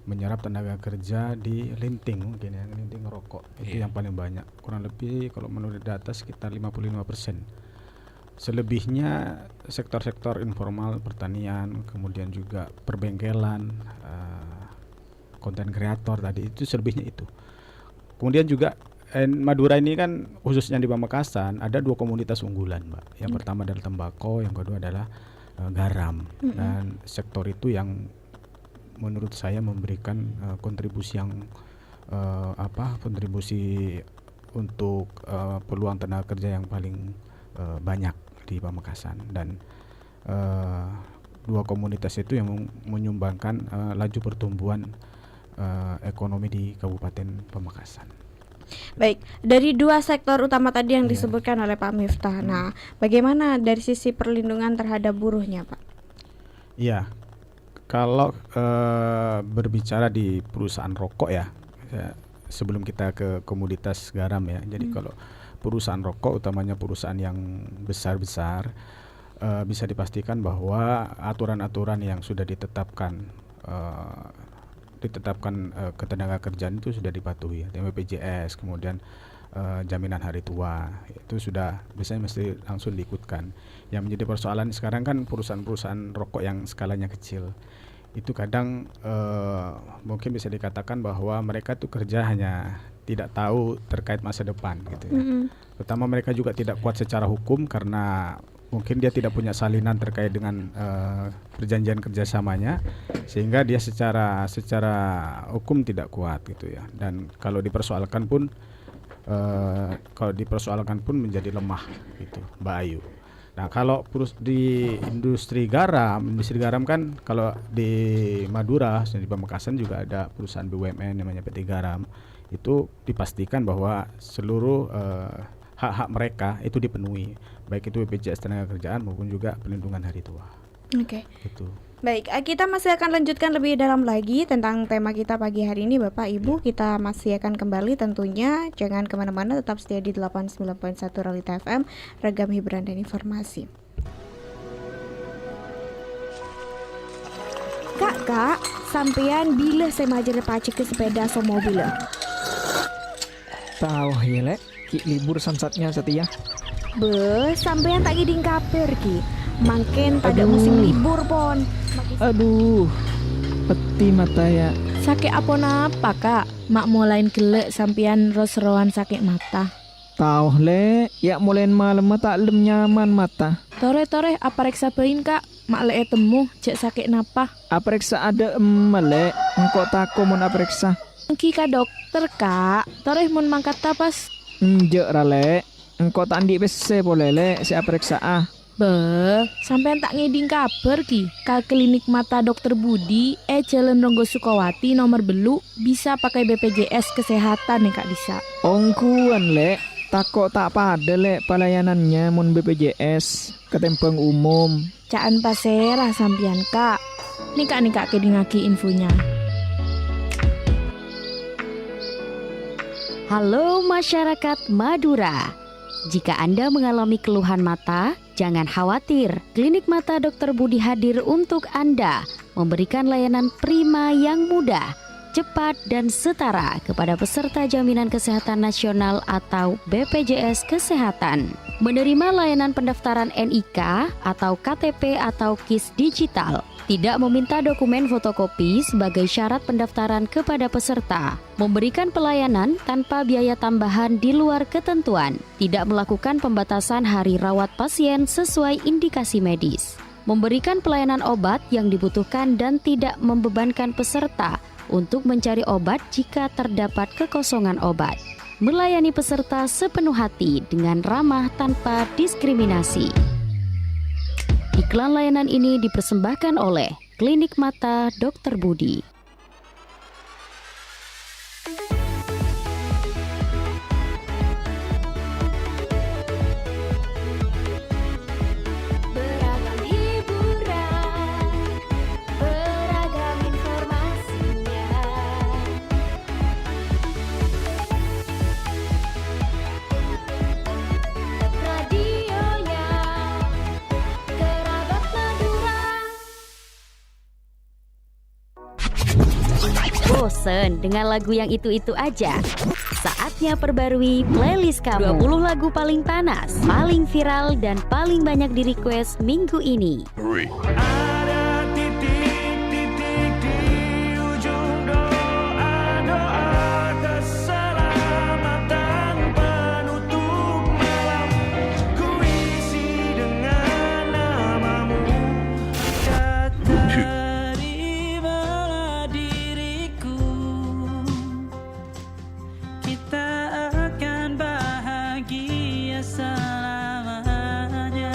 menyerap tenaga kerja di linting, mungkin ya, linting rokok itu yang paling banyak, kurang lebih kalau menurut data sekitar 55%. Selebihnya sektor-sektor informal, pertanian, kemudian juga perbengkelan, konten kreator tadi, itu selebihnya itu. Kemudian juga Madura ini kan khususnya di Pamekasan ada 2 komunitas unggulan, Mbak. Yang pertama adalah tembakau, yang kedua adalah garam. Dan sektor itu yang menurut saya memberikan kontribusi yang kontribusi untuk peluang tenaga kerja yang paling banyak di Pamekasan. Dan 2 komunitas itu yang menyumbangkan laju pertumbuhan ekonomi di Kabupaten Pamekasan. Baik, dari 2 sektor utama tadi yang disebutkan oleh Pak Miftah. Nah, bagaimana dari sisi perlindungan terhadap buruhnya, Pak? Iya. Kalau berbicara di perusahaan rokok ya, sebelum kita ke komoditas garam ya. Jadi kalau perusahaan rokok, utamanya perusahaan yang besar-besar, bisa dipastikan bahwa aturan-aturan yang sudah ditetapkan ketenaga kerjaan itu sudah dipatuhi ya. BPJS, kemudian jaminan hari tua itu sudah biasanya mesti langsung diikutkan. Yang menjadi persoalan sekarang kan perusahaan-perusahaan rokok yang skalanya kecil itu kadang mungkin bisa dikatakan bahwa mereka tuh kerja hanya tidak tahu terkait masa depan gitu ya. Terutama mereka juga tidak kuat secara hukum karena mungkin dia tidak punya salinan terkait dengan perjanjian kerjasamanya, sehingga dia secara hukum tidak kuat gitu ya. Dan kalau dipersoalkan pun menjadi lemah gitu, Mbak Ayu. Nah, kalau di industri garam kan kalau di Madura, di Pamekasan juga ada perusahaan BUMN namanya PT Garam. Itu dipastikan bahwa seluruh hak-hak mereka itu dipenuhi, baik itu BPJS Tenaga-Kerjaan maupun juga perlindungan hari tua. Oke. Gitu. Baik, kita masih akan lanjutkan lebih dalam lagi tentang tema kita pagi hari ini, Bapak Ibu. Kita masih akan kembali tentunya. Jangan kemana-mana, tetap setia di 89.1 Realita FM, ragam hiburan dan informasi. Kak, sampean bila saya majer pacik ke sepeda so mobil? Tahu ya lek, ki libur samsatnya setia. Sampean tak giding kaper ki. Mangken pada musim libur pon. Aduh, peti mata ya. Sakit apa napa Kak? Mak mulain gelek sampean ros-roan sakit mata. Tahu le, ya mulain malam tak lem nyaman mata. Tore apa reksa bain Kak? Mak le temu cek sakit napa? Apriksa ada melek, engkau tako mon apriksa. Engki ka dokter Kak. Tore mun mangkat tapas. Njek rale, engkau tak andi bese boleh si apriksa Sampean tak ngeding kabar ki ka klinik mata Dokter Budi Jalan Ronggo Sukawati nomor belu bisa pakai BPJS kesehatan nih Kak Disa. Ongkuan lek, takok tak pada lek pelayanannya mun BPJS ketempeng umum. Caan pasera sampean Kak. Nika kedingaki infonya. Halo masyarakat Madura. Jika Anda mengalami keluhan mata, jangan khawatir. Klinik Mata Dr. Budi hadir untuk Anda, memberikan layanan prima yang mudah, cepat dan setara kepada peserta Jaminan Kesehatan Nasional atau BPJS Kesehatan. Menerima layanan pendaftaran NIK atau KTP atau KIS digital. Tidak meminta dokumen fotokopi sebagai syarat pendaftaran kepada peserta. Memberikan pelayanan tanpa biaya tambahan di luar ketentuan. Tidak melakukan pembatasan hari rawat pasien sesuai indikasi medis. Memberikan pelayanan obat yang dibutuhkan dan tidak membebankan peserta untuk mencari obat jika terdapat kekosongan obat. Melayani peserta sepenuh hati dengan ramah tanpa diskriminasi. Iklan layanan ini dipersembahkan oleh Klinik Mata Dr. Budi. Beragam hiburan, beragam informasinya. Radionya Kerabat Madura. Bosen dengan lagu yang itu-itu aja? Saatnya perbarui playlist kamu. 20 lagu paling panas, paling viral, dan paling banyak di request minggu ini. Ada titik-titik di ujung doa-doa keselamatan penutup malam. Ku isi dengan namamu. Terimalah diriku. Kita akan bahagia selamanya.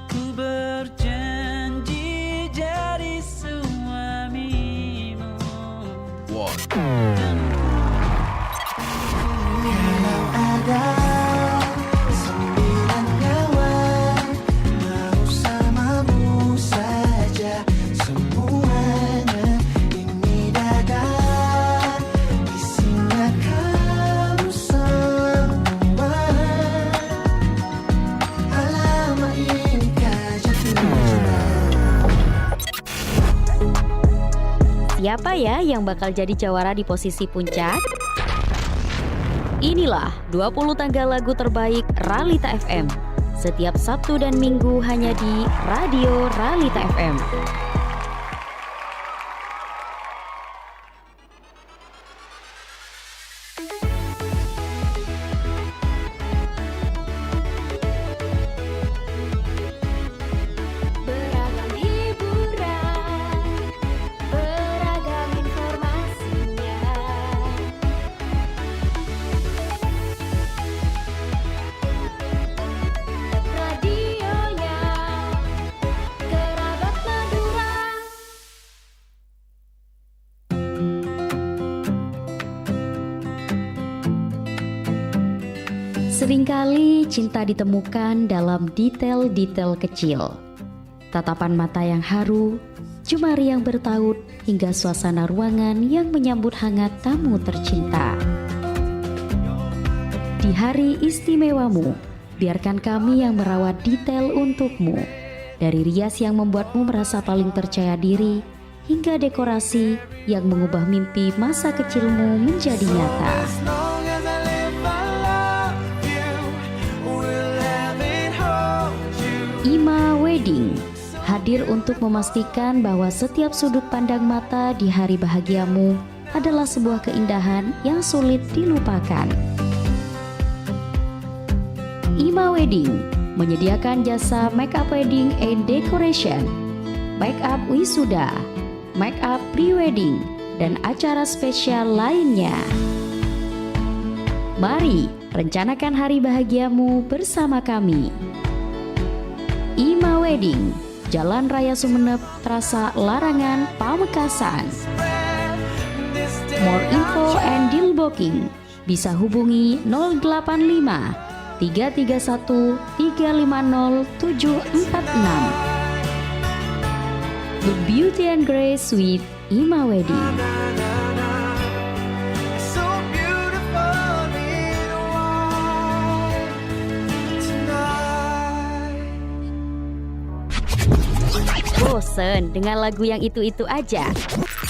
Ku berjanji jadi suamimu. Kalau ada 9 nyawa mau samamu saja semuanya. Ini dada isinya kamu semua. Alamak ini Siapa ya yang bakal jadi jawara di posisi puncak? Inilah 20 tangga lagu terbaik Ralita FM. Setiap Sabtu dan Minggu hanya di Radio Ralita FM. Beragam hiburan, beragam informasinya. Radionya Kerabat Madura. Seringkali cinta ditemukan dalam detail-detail kecil. Tatapan mata yang haru, jemari yang bertaut, hingga suasana ruangan yang menyambut hangat tamu tercinta. Di hari istimewamu, biarkan kami yang merawat detail untukmu. Dari rias yang membuatmu merasa paling percaya diri, hingga dekorasi yang mengubah mimpi masa kecilmu menjadi nyata. Ima Wedding hadir untuk memastikan bahwa setiap sudut pandang mata di hari bahagiamu adalah sebuah keindahan yang sulit dilupakan. Ima Wedding menyediakan jasa make up wedding and decoration, make up wisuda, make up pre-wedding, dan acara spesial lainnya. Mari rencanakan hari bahagiamu bersama kami. Ima Wedding, Jalan Raya Sumeneb, Trasa Larangan, Pamekasan. More info and deal booking bisa hubungi 085 331 350 746. The Beauty and Grace with Imawedi. Bosen dengan lagu yang itu-itu aja?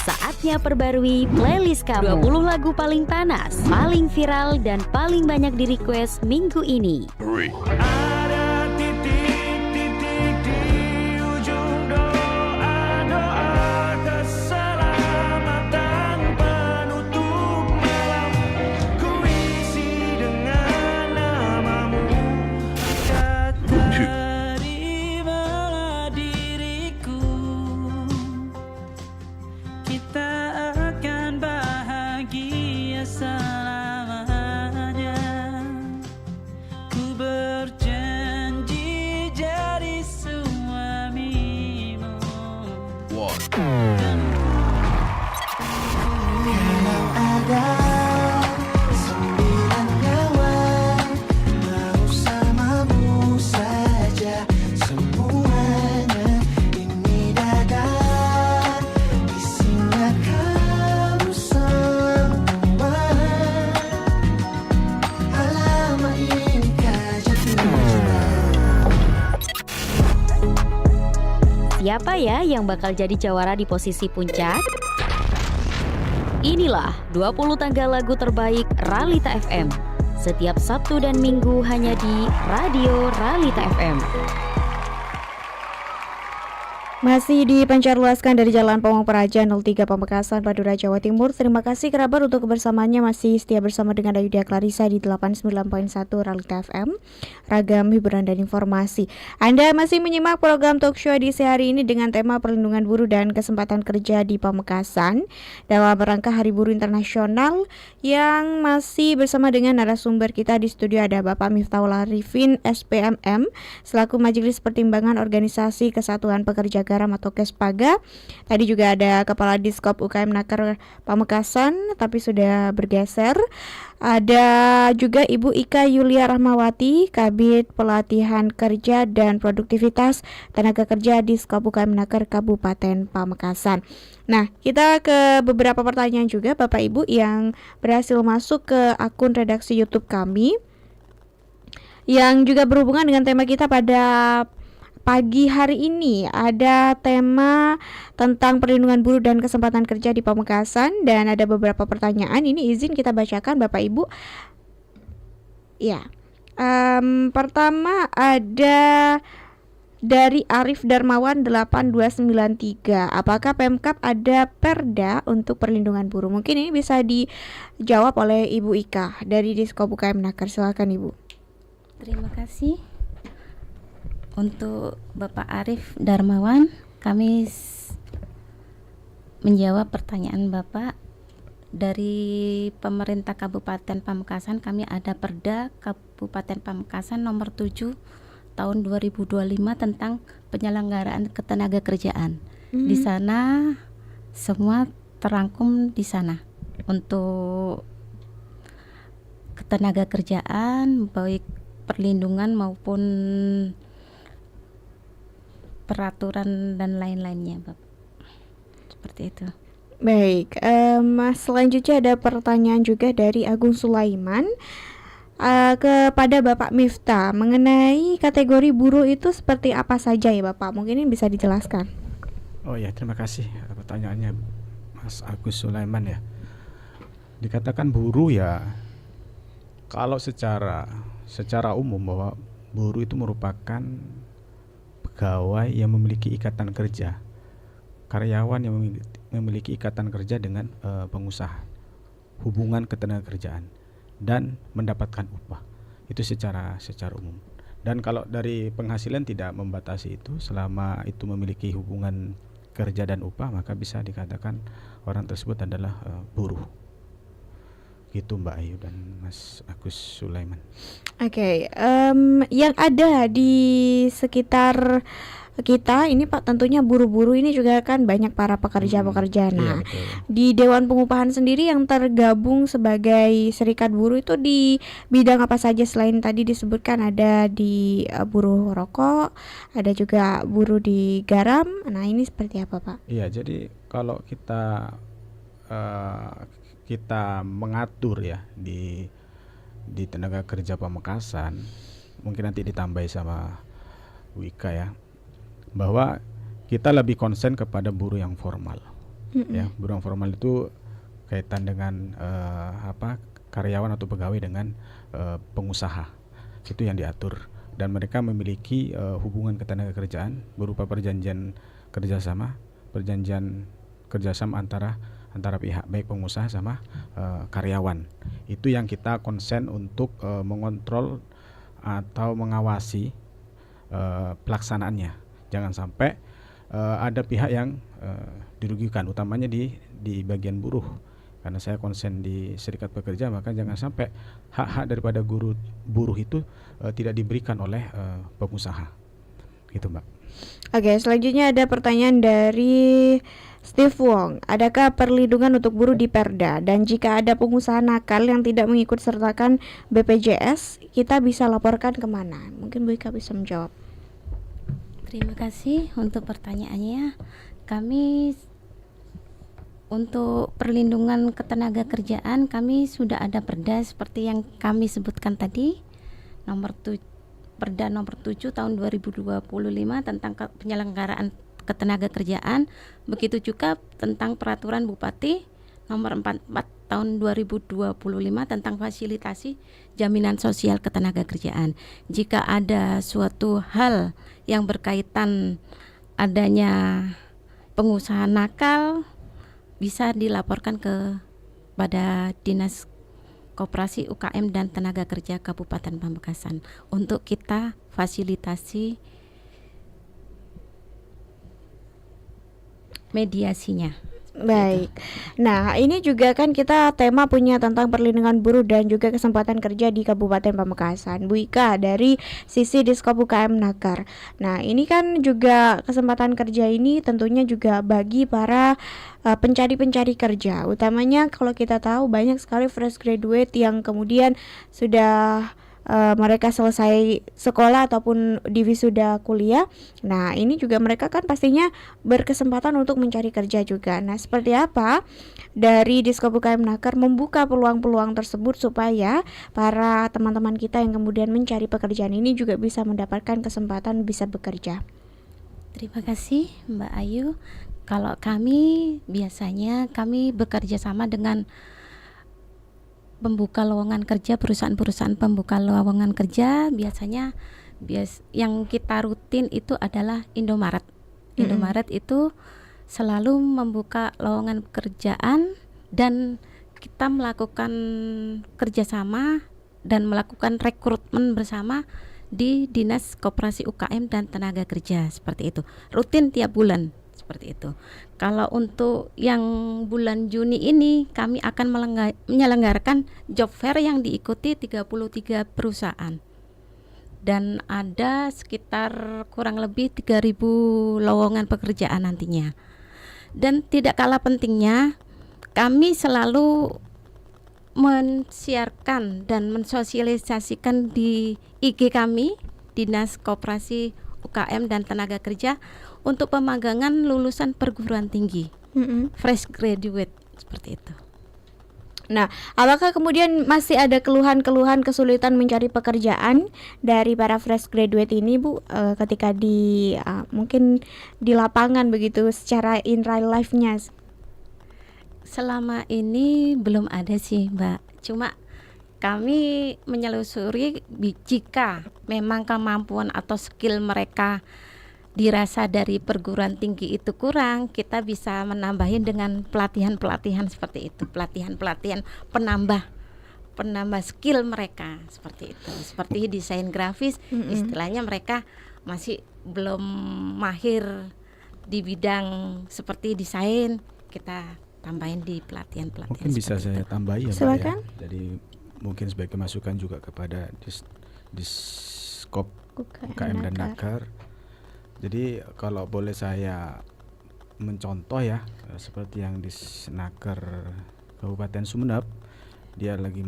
Saatnya perbarui playlist kamu. 20 lagu paling panas, paling viral, dan paling banyak di request minggu ini. Siapa ya yang bakal jadi jawara di posisi puncak? Inilah 20 tangga lagu terbaik Ralita FM. Setiap Sabtu dan Minggu hanya di Radio Ralita FM. Masih dipancarluaskan dari Jalan Pawang Praja 03 Pamekasan, Madura, Jawa Timur. Terima kasih kerabat untuk kebersamaannya, masih setia bersama dengan Ayudia Clarissa di 89.1 Ralita FM. Ragam hiburan dan informasi. Anda masih menyimak program Talkshow edisi hari ini dengan tema perlindungan buruh dan kesempatan kerja di Pamekasan dalam rangka Hari Buruh Internasional, yang masih bersama dengan narasumber kita di studio. Ada Bapak Miftahul Arifin, SPMM, selaku Majelis Pertimbangan Organisasi Kesatuan Pekerja Garam atau Kespaga. Tadi juga ada Kepala Diskop UKM Naker Pamekasan, tapi sudah bergeser. Ada juga Ibu Ika Yulia Rahmawati, Kabid Pelatihan Kerja dan Produktivitas Tenaga Kerja Diskop UKM Naker Kabupaten Pamekasan. Nah, kita ke beberapa pertanyaan juga Bapak Ibu yang berhasil masuk ke akun redaksi YouTube kami, yang juga berhubungan dengan tema kita pada pagi hari ini. Ada tema tentang perlindungan buruh dan kesempatan kerja di Pamekasan, dan ada beberapa pertanyaan. Ini izin kita bacakan Bapak Ibu. Ya, pertama ada dari Arif Darmawan 8293. Apakah Pemkab ada perda untuk perlindungan buruh? Mungkin ini bisa dijawab oleh Ibu Ika dari Diskop UKM Naker. Silakan Ibu. Terima kasih. Untuk Bapak Arif Darmawan, kami menjawab pertanyaan Bapak. Dari pemerintah Kabupaten Pamekasan, kami ada Perda Kabupaten Pamekasan nomor 7 tahun 2025 tentang penyelenggaraan ketenaga kerjaan. Di sana semua terangkum di sana untuk ketenaga kerjaan, baik perlindungan maupun peraturan dan lain-lainnya, Bapak. Seperti itu. Baik, selanjutnya ada pertanyaan juga dari Agung Sulaiman kepada Bapak Miftah mengenai kategori buruh itu seperti apa saja ya Bapak? Mungkin ini bisa dijelaskan. Oh ya, terima kasih pertanyaannya Mas Agus Sulaiman ya. Dikatakan buruh ya, kalau secara umum bahwa buruh itu merupakan pegawai yang memiliki ikatan kerja, karyawan yang memiliki ikatan kerja dengan pengusaha, hubungan ketenagakerjaan, dan mendapatkan upah. Itu secara umum. Dan kalau dari penghasilan tidak membatasi itu, selama itu memiliki hubungan kerja dan upah, maka bisa dikatakan orang tersebut adalah buruh. Gitu Mbak Ayu dan Mas Agus Sulaiman. Oke, yang ada di sekitar kita ini Pak, tentunya buru-buru ini juga kan banyak para pekerja-pekerja. Nah, di Dewan Pengupahan sendiri yang tergabung sebagai serikat buruh itu di bidang apa saja selain tadi disebutkan ada di buruh rokok, ada juga buruh di garam. Nah, ini seperti apa Pak? Iya, jadi kalau kita mengatur ya di tenaga kerja Pamekasan, mungkin nanti ditambahi sama Wika ya, bahwa kita lebih konsen kepada buruh yang formal. Ya, buruh yang formal itu kaitan dengan karyawan atau pegawai dengan pengusaha. Itu yang diatur dan mereka memiliki hubungan ketenaga kerjaan berupa perjanjian kerjasama antara pihak baik pengusaha sama karyawan. Itu yang kita konsen untuk mengontrol atau mengawasi pelaksanaannya. Jangan sampai ada pihak yang dirugikan, utamanya di bagian buruh. Karena saya konsen di serikat pekerja, maka jangan sampai hak-hak daripada buruh itu tidak diberikan oleh pengusaha. Gitu Mbak. Oke, selanjutnya ada pertanyaan dari Steve Wong. Adakah perlindungan untuk buruh di Perda? Dan jika ada pengusaha nakal yang tidak mengikut sertakan BPJS, kita bisa laporkan kemana? Mungkin Bu Ika bisa menjawab. Terima kasih untuk pertanyaannya. Kami untuk perlindungan ketenaga kerjaan, kami sudah ada perda seperti yang kami sebutkan tadi, Perda nomor 7 tahun 2025 tentang penyelenggaraan ketenaga kerjaan. Begitu juga tentang peraturan Bupati nomor 44 tahun 2025 tentang fasilitasi jaminan sosial ketenaga kerjaan. Jika ada suatu hal yang berkaitan adanya pengusaha nakal, bisa dilaporkan kepada Dinas Koperasi UKM dan Tenaga Kerja Kabupaten Pamekasan untuk kita fasilitasi mediasinya. Baik. Nah, ini juga kan kita tema punya tentang perlindungan buruh dan juga kesempatan kerja di Kabupaten Pamekasan. Bu Ika, dari sisi Diskop UKM Nakar. Nah, ini kan juga kesempatan kerja ini tentunya juga bagi para pencari-pencari kerja. Utamanya kalau kita tahu banyak sekali fresh graduate yang kemudian sudah mereka selesai sekolah ataupun di wisuda kuliah. Nah, ini juga mereka kan pastinya berkesempatan untuk mencari kerja juga. Nah, seperti apa dari Diskop UKM Nakar membuka peluang-peluang tersebut supaya para teman-teman kita yang kemudian mencari pekerjaan ini juga bisa mendapatkan kesempatan bisa bekerja. Terima kasih Mbak Ayu. Kalau kami biasanya kami bekerja sama dengan pembuka lowongan kerja, perusahaan-perusahaan pembuka lowongan kerja. Biasanya yang kita rutin itu adalah Indomaret. Indomaret itu selalu membuka lowongan pekerjaan dan kita melakukan kerjasama dan melakukan rekrutmen bersama di Dinas Koperasi UKM dan Tenaga Kerja, seperti itu. Rutin tiap bulan seperti itu. Kalau untuk yang bulan Juni ini kami akan menyelenggarakan job fair yang diikuti 33 perusahaan. Dan ada sekitar kurang lebih 3.000 lowongan pekerjaan nantinya. Dan tidak kalah pentingnya, kami selalu mensiarkan dan mensosialisasikan di IG kami, Dinas Koperasi UKM dan Tenaga Kerja, untuk pemagangan lulusan perguruan tinggi, fresh graduate, seperti itu. Nah, apakah kemudian masih ada keluhan-keluhan kesulitan mencari pekerjaan dari para fresh graduate ini, Bu, ketika di mungkin di lapangan begitu secara in real life-nya? Selama ini belum ada sih, Mbak. Cuma kami menyelusuri jika memang kemampuan atau skill mereka dirasa dari perguruan tinggi itu kurang, kita bisa menambahin dengan pelatihan-pelatihan seperti itu, pelatihan-pelatihan penambah skill mereka, seperti itu. Seperti desain grafis, istilahnya mereka masih belum mahir di bidang seperti desain, kita tambahin di pelatihan-pelatihan. Mungkin bisa saya tambahi ya, Mbak, Silakan. ya. Jadi mungkin sebagai masukan juga kepada Diskop UKM dan Naker. Jadi kalau boleh saya mencontoh ya, seperti yang di Naker Kabupaten Sumeneb, dia lagi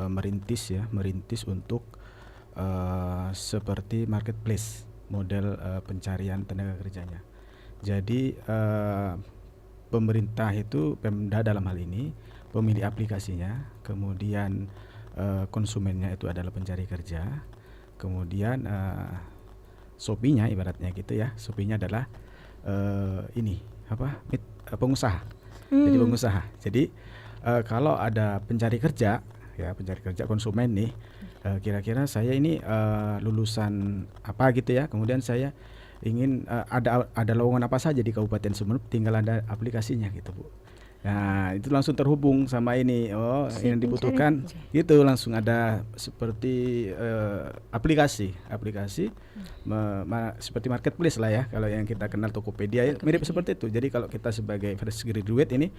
merintis untuk seperti marketplace model pencarian tenaga kerjanya. Jadi pemerintah itu, Pemda dalam hal ini, pemilik aplikasinya, kemudian konsumennya itu adalah pencari kerja, kemudian Shopee-nya ibaratnya gitu ya, Shopee-nya adalah pengusaha. Jadi pengusaha. Jadi kalau ada pencari kerja konsumen nih, kira-kira saya ini lulusan apa gitu ya, kemudian saya ingin ada lowongan apa saja di Kabupaten Sumeneb, tinggal ada aplikasinya gitu, Bu. Nah, itu langsung terhubung sama ini. Yang dibutuhkan gitu, langsung ada seperti aplikasi seperti marketplace lah ya, kalau yang kita kenal Tokopedia, mirip seperti itu. Jadi kalau kita sebagai fresh graduate ini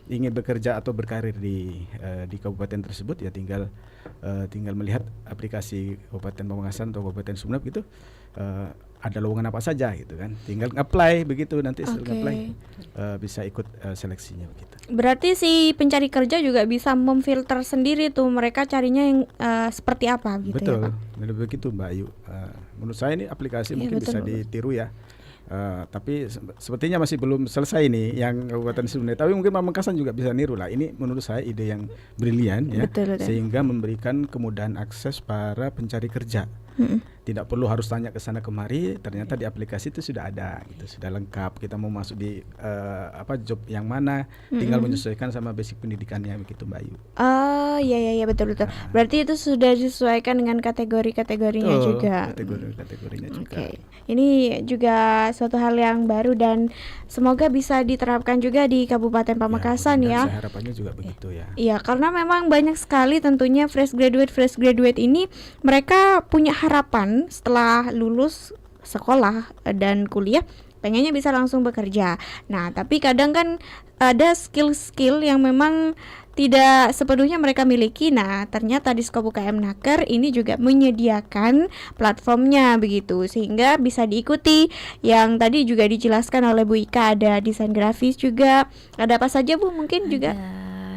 ingin bekerja atau berkarir di kabupaten tersebut, ya tinggal melihat aplikasi Kabupaten Pamekasan atau Kabupaten Sumeneb gitu, ada lowongan apa saja gitu kan, tinggal apply begitu, nanti setelah apply bisa ikut seleksinya begitu. Berarti si pencari kerja juga bisa memfilter sendiri tuh mereka carinya yang seperti apa gitu. Betul, ya Pak? begitu Mbak Ayu. Menurut saya ini aplikasi mungkin bisa ditiru ya. Tapi sepertinya masih belum selesai nih yang Kabupaten Sumeneb. Tapi mungkin Pamekasan juga bisa niru lah. Ini menurut saya ide yang brilian ya, sehingga memberikan kemudahan akses para pencari kerja. Tidak perlu harus tanya ke sana kemari, ternyata di aplikasi itu sudah ada gitu, sudah lengkap. Kita mau masuk di job yang mana, tinggal menyesuaikan sama basic pendidikannya begitu Mbak Ayu. Iya betul. Berarti itu sudah disesuaikan dengan kategori-kategorinya juga. Kategorinya juga. Oke. Ini juga suatu hal yang baru dan semoga bisa diterapkan juga di Kabupaten Pamekasan ya. Saya harapannya juga begitu ya. Iya, karena memang banyak sekali tentunya fresh graduate ini mereka punya harapan setelah lulus sekolah dan kuliah pengennya bisa langsung bekerja. Nah, tapi kadang kan ada skill-skill yang memang tidak sepenuhnya mereka miliki. Nah, ternyata Diskop UKM Naker ini juga menyediakan platformnya begitu, sehingga bisa diikuti. Yang tadi juga dijelaskan oleh Bu Ika, ada desain grafis juga. Ada apa saja Bu? Mungkin juga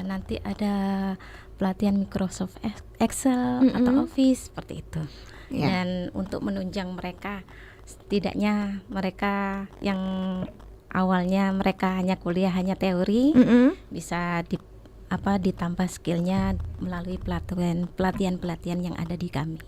nanti ada pelatihan Microsoft Excel atau Office seperti itu. Dan untuk menunjang mereka, setidaknya mereka yang awalnya mereka hanya kuliah hanya teori, bisa ditambah skillnya melalui pelatihan yang ada di kami.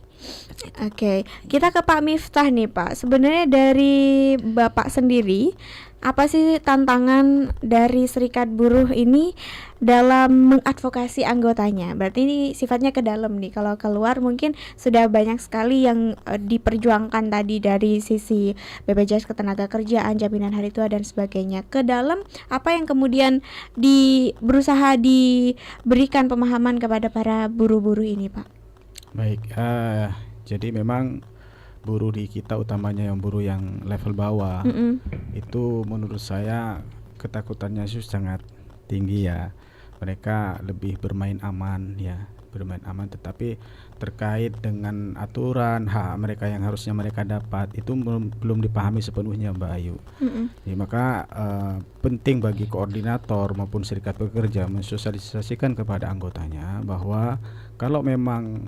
Oke, kita ke Pak Miftah nih Pak. Sebenarnya dari Bapak sendiri, apa sih tantangan dari Serikat Buruh ini dalam mengadvokasi anggotanya? Berarti ini sifatnya ke dalam nih. Kalau keluar mungkin sudah banyak sekali yang diperjuangkan tadi dari sisi BPJS Ketenagakerjaan, jaminan hari tua dan sebagainya. Ke dalam apa yang kemudian berusaha diberikan pemahaman kepada para buruh-buruh ini Pak? Baik, jadi memang buruh di kita, utamanya yang buruh yang level bawah, itu menurut saya ketakutannya sangat tinggi ya. Mereka lebih bermain aman, tetapi terkait dengan aturan hak mereka yang harusnya mereka dapat itu belum dipahami sepenuhnya Mbak Ayu. Jadi maka penting bagi koordinator maupun serikat pekerja mensosialisasikan kepada anggotanya bahwa kalau memang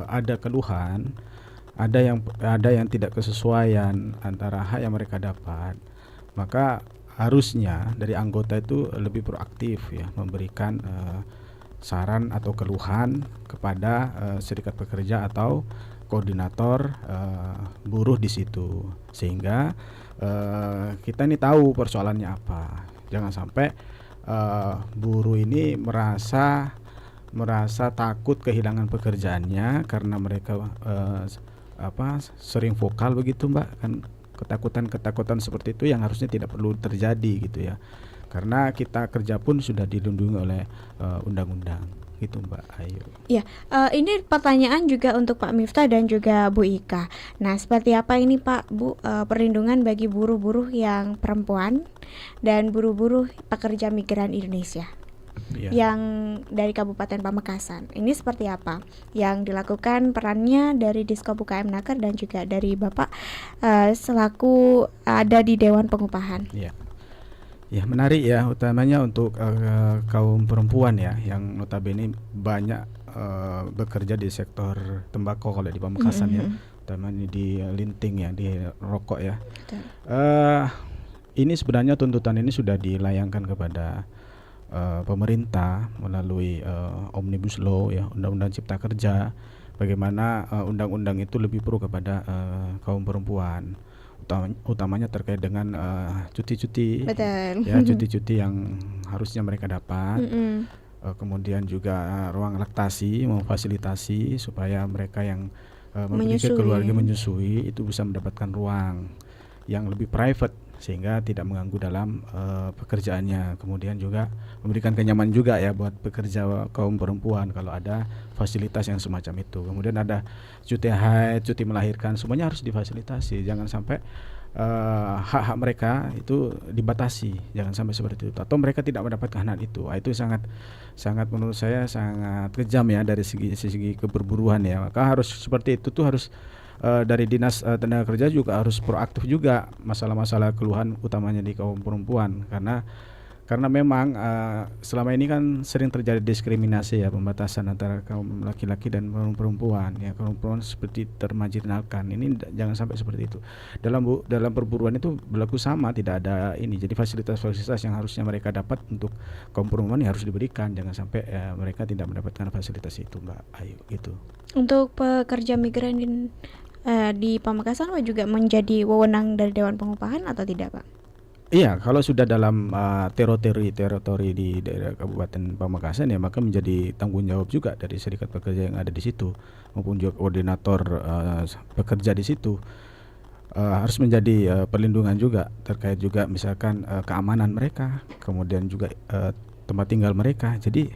ada keluhan, ada yang tidak kesesuaian antara hak yang mereka dapat, maka harusnya dari anggota itu lebih proaktif ya, memberikan saran atau keluhan kepada serikat pekerja atau koordinator buruh di situ, sehingga kita ini tahu persoalannya apa. Jangan sampai buruh ini merasa takut kehilangan pekerjaannya karena mereka sering vokal begitu Mbak. Kan ketakutan seperti itu yang harusnya tidak perlu terjadi gitu ya. Karena kita kerja pun sudah dilindungi oleh undang-undang gitu Mbak Ayu. Ya, ini pertanyaan juga untuk Pak Miftah dan juga Bu Ika. Nah, seperti apa ini Pak, Bu, perlindungan bagi buruh-buruh yang perempuan dan buruh-buruh pekerja migran Indonesia yang dari Kabupaten Pamekasan? Ini seperti apa yang dilakukan perannya dari Diskob UKM Naker dan juga dari Bapak selaku ada di Dewan Pengupahan? Ya, menarik ya, utamanya untuk kaum perempuan ya, yang notabene banyak bekerja di sektor tembakau kalau di Pamekasan ya, utamanya di linting ya, di rokok ya. Ini sebenarnya tuntutan ini sudah dilayangkan kepada pemerintah melalui Omnibus Law ya, Undang-Undang Cipta Kerja, bagaimana undang-undang itu lebih pro kepada kaum perempuan. Utamanya terkait dengan cuti-cuti, ya, cuti-cuti yang harusnya mereka dapat. Kemudian juga ruang laktasi, memfasilitasi supaya mereka yang memiliki keluarga menyusui itu bisa mendapatkan ruang yang lebih private sehingga tidak mengganggu dalam pekerjaannya. Kemudian juga memberikan kenyamanan juga ya buat pekerja kaum perempuan kalau ada fasilitas yang semacam itu. Kemudian ada cuti haid, cuti melahirkan, semuanya harus difasilitasi. Jangan sampai hak-hak mereka itu dibatasi, jangan sampai seperti itu. Atau mereka tidak mendapatkan hak itu. Itu sangat menurut saya sangat kejam ya dari segi keperburuan ya. Maka harus seperti itu tuh harus dari Dinas Tenaga Kerja juga harus proaktif juga masalah-masalah keluhan utamanya di kaum perempuan, karena memang selama ini kan sering terjadi diskriminasi ya, pembatasan antara kaum laki-laki dan perempuan ya, kaum perempuan seperti termarginalkan. Ini jangan sampai seperti itu. Dalam perburuan itu berlaku sama, tidak ada ini. Jadi fasilitas-fasilitas yang harusnya mereka dapat untuk kaum perempuan ya harus diberikan, jangan sampai mereka tidak mendapatkan fasilitas itu Mbak Ayu gitu. Untuk pekerja migran di Pamekasan juga menjadi wewenang dari Dewan Pengupahan atau tidak Pak? Iya, kalau sudah dalam teritori di daerah Kabupaten Pamekasan ya maka menjadi tanggung jawab juga dari serikat pekerja yang ada di situ maupun juga koordinator pekerja di situ. Harus menjadi perlindungan juga terkait juga misalkan keamanan mereka, kemudian juga tempat tinggal mereka. Jadi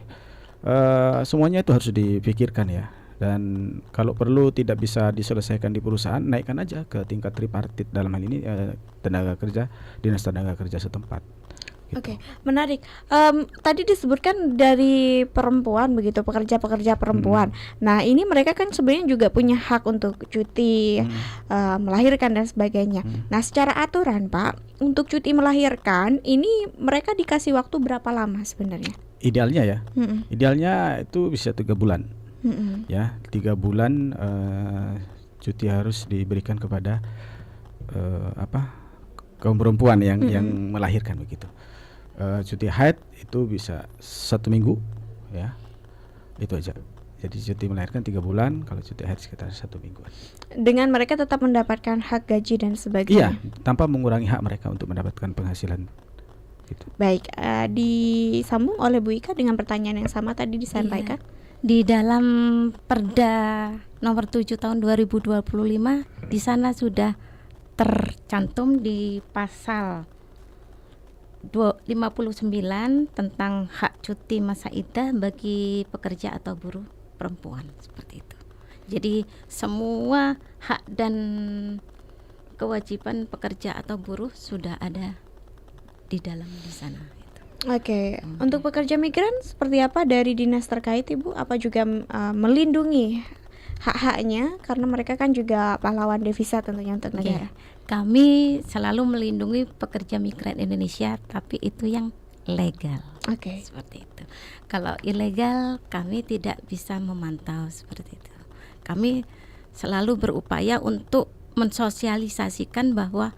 semuanya itu harus dipikirkan ya. Dan kalau perlu tidak bisa diselesaikan di perusahaan, naikkan aja ke tingkat tripartit, dalam hal ini tenaga kerja, dinas tenaga kerja setempat gitu. Oke, menarik. Tadi disebutkan dari perempuan begitu, pekerja-pekerja perempuan. Nah ini mereka kan sebenarnya juga punya hak untuk cuti melahirkan dan sebagainya. Nah secara aturan Pak, untuk cuti melahirkan ini mereka dikasih waktu berapa lama sebenarnya? Idealnya ya, idealnya itu bisa 3 bulan. Ya, 3 bulan cuti harus diberikan kepada kaum perempuan yang melahirkan begitu. Cuti haid itu bisa 1 minggu ya, itu aja. Jadi cuti melahirkan 3 bulan, kalau cuti haid sekitar 1 minggu. Dengan mereka tetap mendapatkan hak gaji dan sebagainya. Iya, tanpa mengurangi hak mereka untuk mendapatkan penghasilan. Gitu. Baik, disambung oleh Bu Ika dengan pertanyaan yang sama tadi disampaikan. Di dalam Perda nomor 7 tahun 2025 di sana sudah tercantum di pasal 59 tentang hak cuti masa idah bagi pekerja atau buruh perempuan, seperti itu. Jadi semua hak dan kewajiban pekerja atau buruh sudah ada di dalam di sana. Oke, untuk pekerja migran seperti apa dari dinas terkait Ibu? Apa juga melindungi hak-haknya karena mereka kan juga pahlawan devisa tentunya untuk negara. Kami selalu melindungi pekerja migran Indonesia, tapi itu yang legal. Seperti itu. Kalau ilegal kami tidak bisa memantau seperti itu. Kami selalu berupaya untuk mensosialisasikan bahwa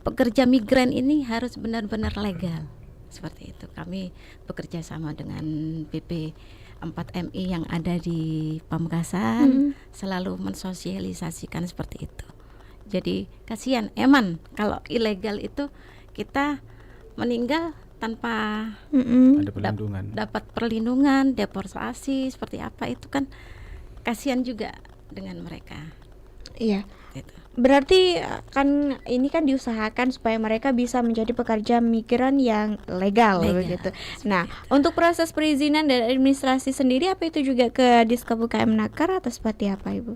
pekerja migran ini harus benar-benar legal. Seperti itu. Kami bekerja sama dengan BP 4MI yang ada di Pamekasan, selalu mensosialisasikan seperti itu. Jadi kasihan Eman kalau ilegal itu kita meninggal tanpa ada perlindungan. Dapat perlindungan, deportasi seperti apa, itu kan kasihan juga dengan mereka. Iya. Itu. Berarti kan ini kan diusahakan supaya mereka bisa menjadi pekerja migran yang legal begitu. Nah, untuk proses perizinan dan administrasi sendiri apa itu juga ke Diskap Kemnaker atau seperti apa, Ibu?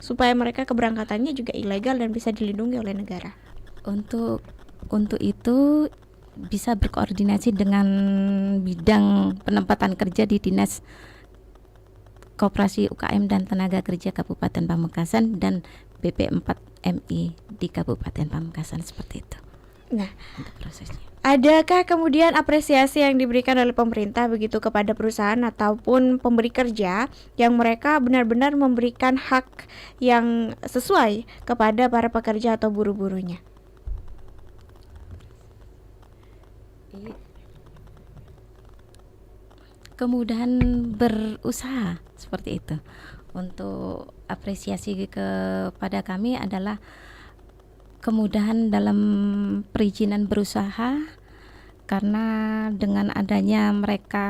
Supaya mereka keberangkatannya juga ilegal dan bisa dilindungi oleh negara. Untuk itu bisa berkoordinasi dengan bidang penempatan kerja di Dinas Koperasi UKM dan Tenaga Kerja Kabupaten Pamekasan dan BP4MI di Kabupaten Pamekasan, seperti itu. Nah, untuk prosesnya. Adakah kemudian apresiasi yang diberikan oleh pemerintah begitu kepada perusahaan ataupun pemberi kerja yang mereka benar-benar memberikan hak yang sesuai kepada para pekerja atau buruh-buruhnya? Kemudahan berusaha seperti itu. Untuk apresiasi kepada kami adalah kemudahan dalam perizinan berusaha, karena dengan adanya mereka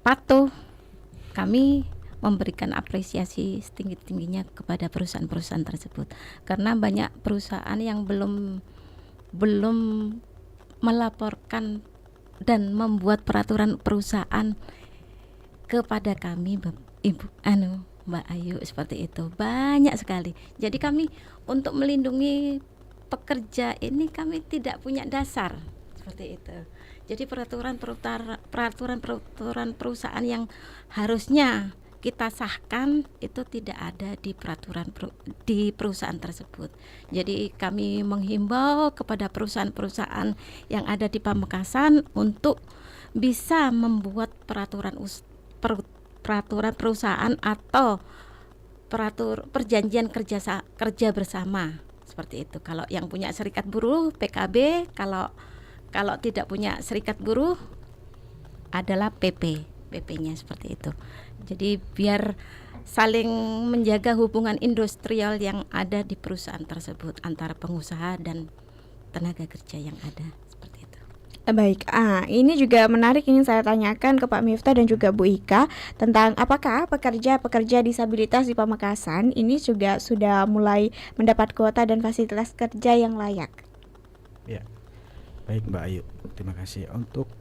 patuh, kami memberikan apresiasi setinggi-tingginya kepada perusahaan-perusahaan tersebut, karena banyak perusahaan yang belum melaporkan dan membuat peraturan perusahaan kepada kami, Mbak Ayu, seperti itu. Banyak sekali. Jadi kami untuk melindungi pekerja ini kami tidak punya dasar seperti itu. Jadi peraturan perusahaan yang harusnya kita sahkan itu tidak ada di di perusahaan tersebut. Jadi kami menghimbau kepada perusahaan-perusahaan yang ada di Pamekasan untuk bisa membuat peraturan perusahaan atau perjanjian kerja bersama seperti itu. Kalau yang punya serikat buruh PKB, kalau tidak punya serikat buruh adalah PP-nya seperti itu. Jadi biar saling menjaga hubungan industrial yang ada di perusahaan tersebut antara pengusaha dan tenaga kerja yang ada. Baik, ini juga menarik, ingin saya tanyakan ke Pak Miftah dan juga Bu Ika tentang apakah pekerja disabilitas di Pamekasan ini juga sudah mulai mendapat kuota dan fasilitas kerja yang layak. Ya, baik Mbak Ayu, terima kasih. Untuk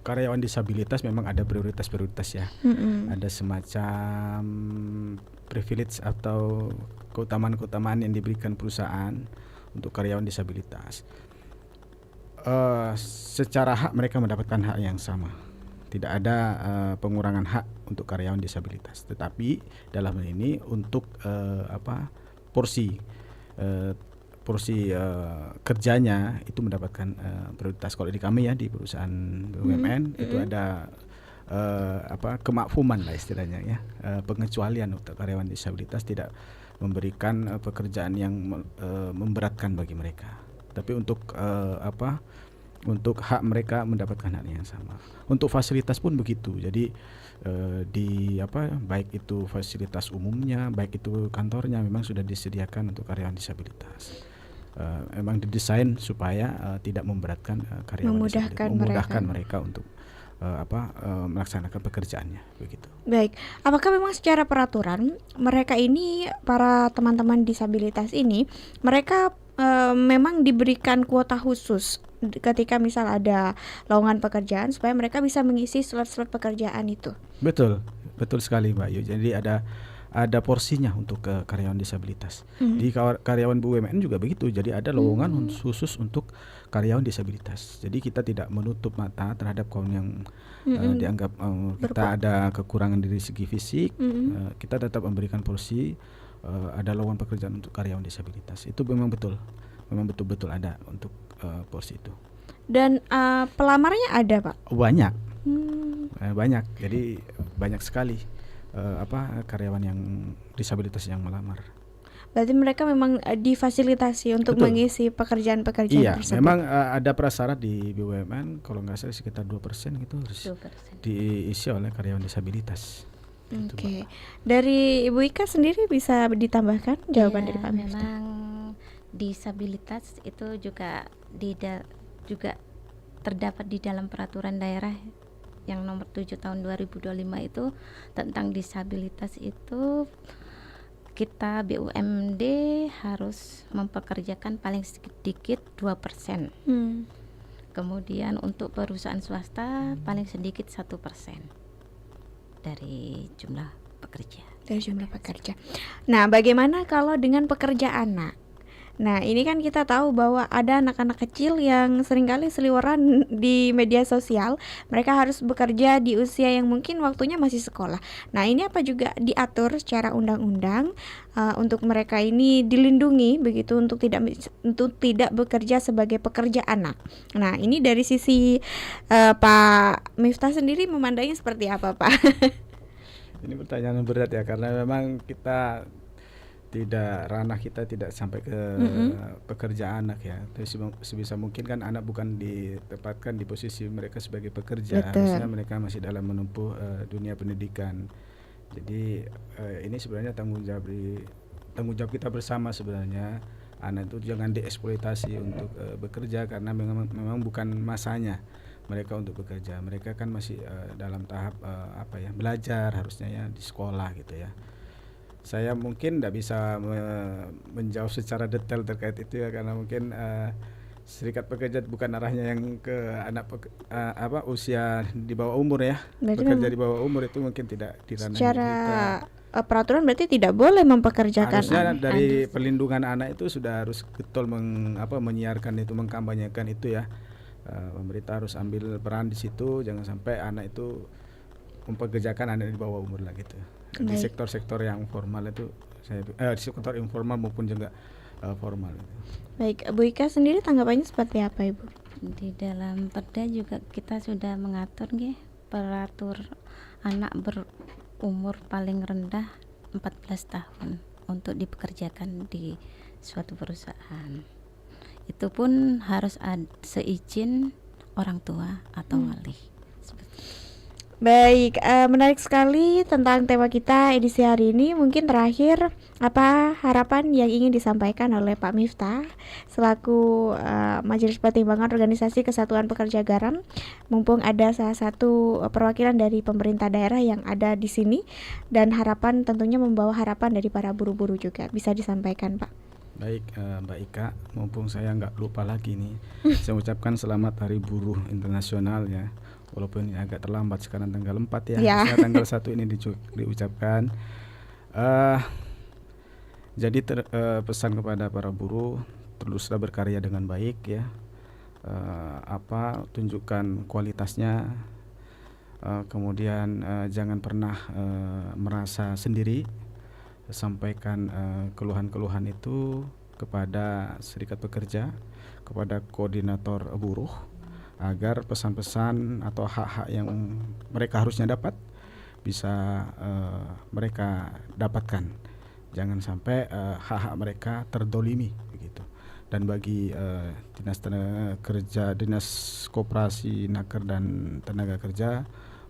karyawan disabilitas memang ada prioritas ya. Ada semacam privilege atau keutamaan yang diberikan perusahaan untuk karyawan disabilitas. Secara hak mereka mendapatkan hak yang sama. Tidak ada pengurangan hak untuk karyawan disabilitas. Tetapi dalam hal ini untuk porsi kerjanya itu mendapatkan prioritas. Kalau di kami ya di perusahaan BUMN itu ada kemakfuman lah istilahnya ya, pengecualian untuk karyawan disabilitas, tidak memberikan pekerjaan yang memberatkan bagi mereka. Tapi untuk untuk hak mereka mendapatkan hak yang sama. Untuk fasilitas pun begitu. Jadi baik itu fasilitas umumnya, baik itu kantornya memang sudah disediakan untuk karyawan disabilitas. Memang didesain supaya tidak memberatkan karyawan disabilitas, memudahkan mereka untuk melaksanakan pekerjaannya begitu. Baik, apakah memang secara peraturan mereka ini, para teman-teman disabilitas ini, mereka memang diberikan kuota khusus ketika misal ada lowongan pekerjaan supaya mereka bisa mengisi slot-slot pekerjaan itu? Betul sekali Mbak Yu. Jadi ada porsinya untuk karyawan disabilitas. Di karyawan BUMN juga begitu. Jadi ada lowongan khusus untuk karyawan disabilitas. Jadi kita tidak menutup mata terhadap kaum yang dianggap kita ada kekurangan dari segi fisik. Kita tetap memberikan porsi. Ada lowongan pekerjaan untuk karyawan disabilitas. Itu memang betul-betul ada untuk porsi itu. Dan pelamarnya ada Pak? Banyak. Banyak. Jadi banyak sekali karyawan yang disabilitas yang melamar. Berarti mereka memang difasilitasi untuk mengisi pekerjaan-pekerjaan tersebut. Iya, memang ada prasyarat di BUMN, kalau nggak salah sekitar 2% gitu harus diisi oleh karyawan disabilitas. Oke. Dari Ibu Ika sendiri bisa ditambahkan jawaban dari Pak Miftah? Memang disabilitas itu juga terdapat di dalam peraturan daerah yang nomor 7 tahun 2025 itu tentang disabilitas itu kita BUMD harus mempekerjakan paling sedikit 2%. Kemudian untuk perusahaan swasta paling sedikit 1% dari jumlah pekerja. Nah, bagaimana kalau dengan pekerja anak? Nah, ini kan kita tahu bahwa ada anak-anak kecil yang seringkali seliweran di media sosial. Mereka harus bekerja di usia yang mungkin waktunya masih sekolah. Nah, ini apa juga diatur secara undang-undang untuk mereka ini dilindungi begitu untuk tidak bekerja sebagai pekerja anak. Nah, ini dari sisi Pak Miftah sendiri memandangnya seperti apa, Pak? Ini pertanyaan berat ya, karena memang ranah kita tidak sampai ke pekerja anak ya. Sebisa mungkin kan anak bukan ditempatkan di posisi mereka sebagai pekerja. Harusnya mereka masih dalam menempuh dunia pendidikan. Jadi ini sebenarnya tanggung jawab kita bersama sebenarnya. Anak itu jangan dieksploitasi untuk bekerja, karena memang bukan masanya mereka untuk bekerja. Mereka kan masih dalam tahap belajar harusnya ya, di sekolah gitu ya. Saya mungkin tidak bisa menjawab secara detail terkait itu ya, karena mungkin serikat pekerja bukan arahnya yang ke anak usia di bawah umur ya. Berarti pekerja di bawah umur itu mungkin tidak diranah secara peraturan berarti tidak boleh mempekerjakan harusnya anak. dari perlindungan anak itu sudah harus betul menyiarkan itu, mengkampanyekan itu ya. Pemerintah harus ambil peran di situ, jangan sampai anak itu mempekerjakan anak di bawah umur lah gitu. Di sektor-sektor yang formal itu di sektor informal maupun juga formal. Baik, Bu Ika sendiri tanggapannya seperti apa, Ibu? Di dalam perda juga kita sudah mengatur peratur anak berumur paling rendah 14 tahun untuk dipekerjakan di suatu perusahaan. Itu pun harus seizin orang tua atau wali. Baik, menarik sekali tentang tema kita edisi hari ini. Mungkin terakhir, apa harapan yang ingin disampaikan oleh Pak Miftah selaku Majelis Pertimbangan Organisasi Kesatuan Pekerja Garam, mumpung ada salah satu perwakilan dari pemerintah daerah yang ada di sini, dan harapan tentunya membawa harapan dari para buruh-buruh juga. Bisa disampaikan, Pak? Baik, Mbak Ika, mumpung saya nggak lupa lagi nih, saya ucapkan selamat Hari Buruh Internasional ya. Walaupun ini agak terlambat sekarang tanggal 4 ya. Saya tanggal 1 ini diucapkan. Jadi pesan kepada para buruh, teruslah berkarya dengan baik ya. Tunjukkan kualitasnya. Kemudian jangan pernah merasa sendiri. Sampaikan keluhan-keluhan itu kepada serikat pekerja, kepada koordinator buruh, agar pesan-pesan atau hak-hak yang mereka harusnya dapat bisa mereka dapatkan. Jangan sampai hak-hak mereka terdolimi begitu. Dan bagi dinas tenaga kerja, dinas koperasi, naker dan tenaga kerja,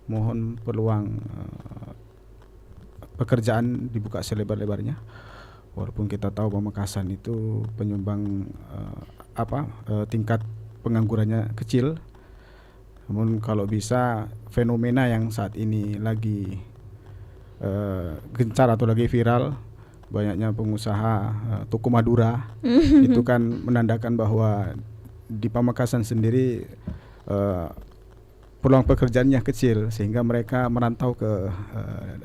mohon peluang pekerjaan dibuka selebar-lebarnya. Walaupun kita tahu Pamekasan itu penyumbang tingkat penganggurannya kecil, namun kalau bisa fenomena yang saat ini lagi gencar atau lagi viral, banyaknya pengusaha toko Madura, itu kan menandakan bahwa di Pamekasan sendiri peluang pekerjaannya kecil, sehingga mereka merantau ke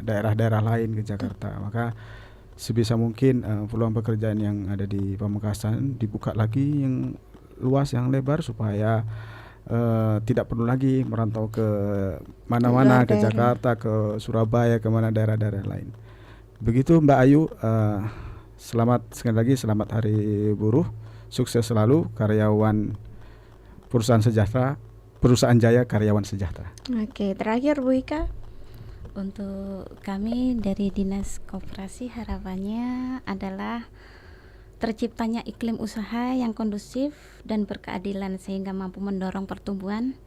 daerah-daerah lain, ke Jakarta. Maka sebisa mungkin peluang pekerjaan yang ada di Pamekasan dibuka lagi yang luas, yang lebar, supaya tidak perlu lagi merantau ke mana-mana, ke Jakarta, ke Surabaya, ke mana daerah-daerah lain. Begitu Mbak Ayu, sekali lagi selamat Hari Buruh, sukses selalu, karyawan perusahaan sejahtera, perusahaan jaya, karyawan sejahtera. Oke, terakhir Bu Ika. Untuk kami dari Dinas Koperasi, harapannya adalah terciptanya iklim usaha yang kondusif dan berkeadilan, sehingga mampu mendorong pertumbuhan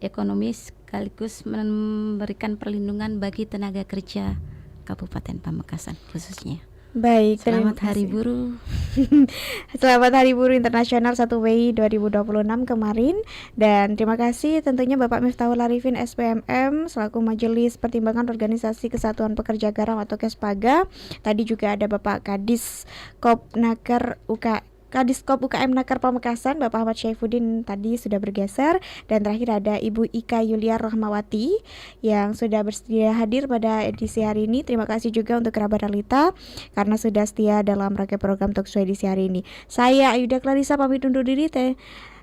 ekonomi sekaligus memberikan perlindungan bagi tenaga kerja Kabupaten Pamekasan khususnya. Baik, Selamat Hari Buruh. Selamat Hari Buruh Internasional 1 Mei 2026 kemarin. Dan terima kasih tentunya Bapak Miftahul Arifin SPMM selaku Majelis Pertimbangan Organisasi Kesatuan Pekerja Garam atau KESPAGA. Tadi juga ada Bapak Kadis Kopnaker Kadiskop UKM Naker Pamekasan Bapak Ahmad Syaifuddin tadi sudah bergeser, dan terakhir ada Ibu Ika Yulia Rahmawati yang sudah bersedia hadir pada edisi hari ini. Terima kasih juga untuk kerabat Ralita karena sudah setia dalam rangkaian program Talkshow edisi hari ini. Saya Ayuda Clarissa pamit undur diri.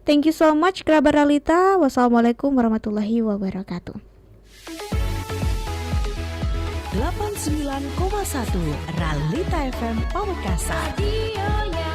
Thank you so much kerabat Ralita. Wassalamualaikum warahmatullahi wabarakatuh. 89,1 Ralita FM Pamekasan. Radionya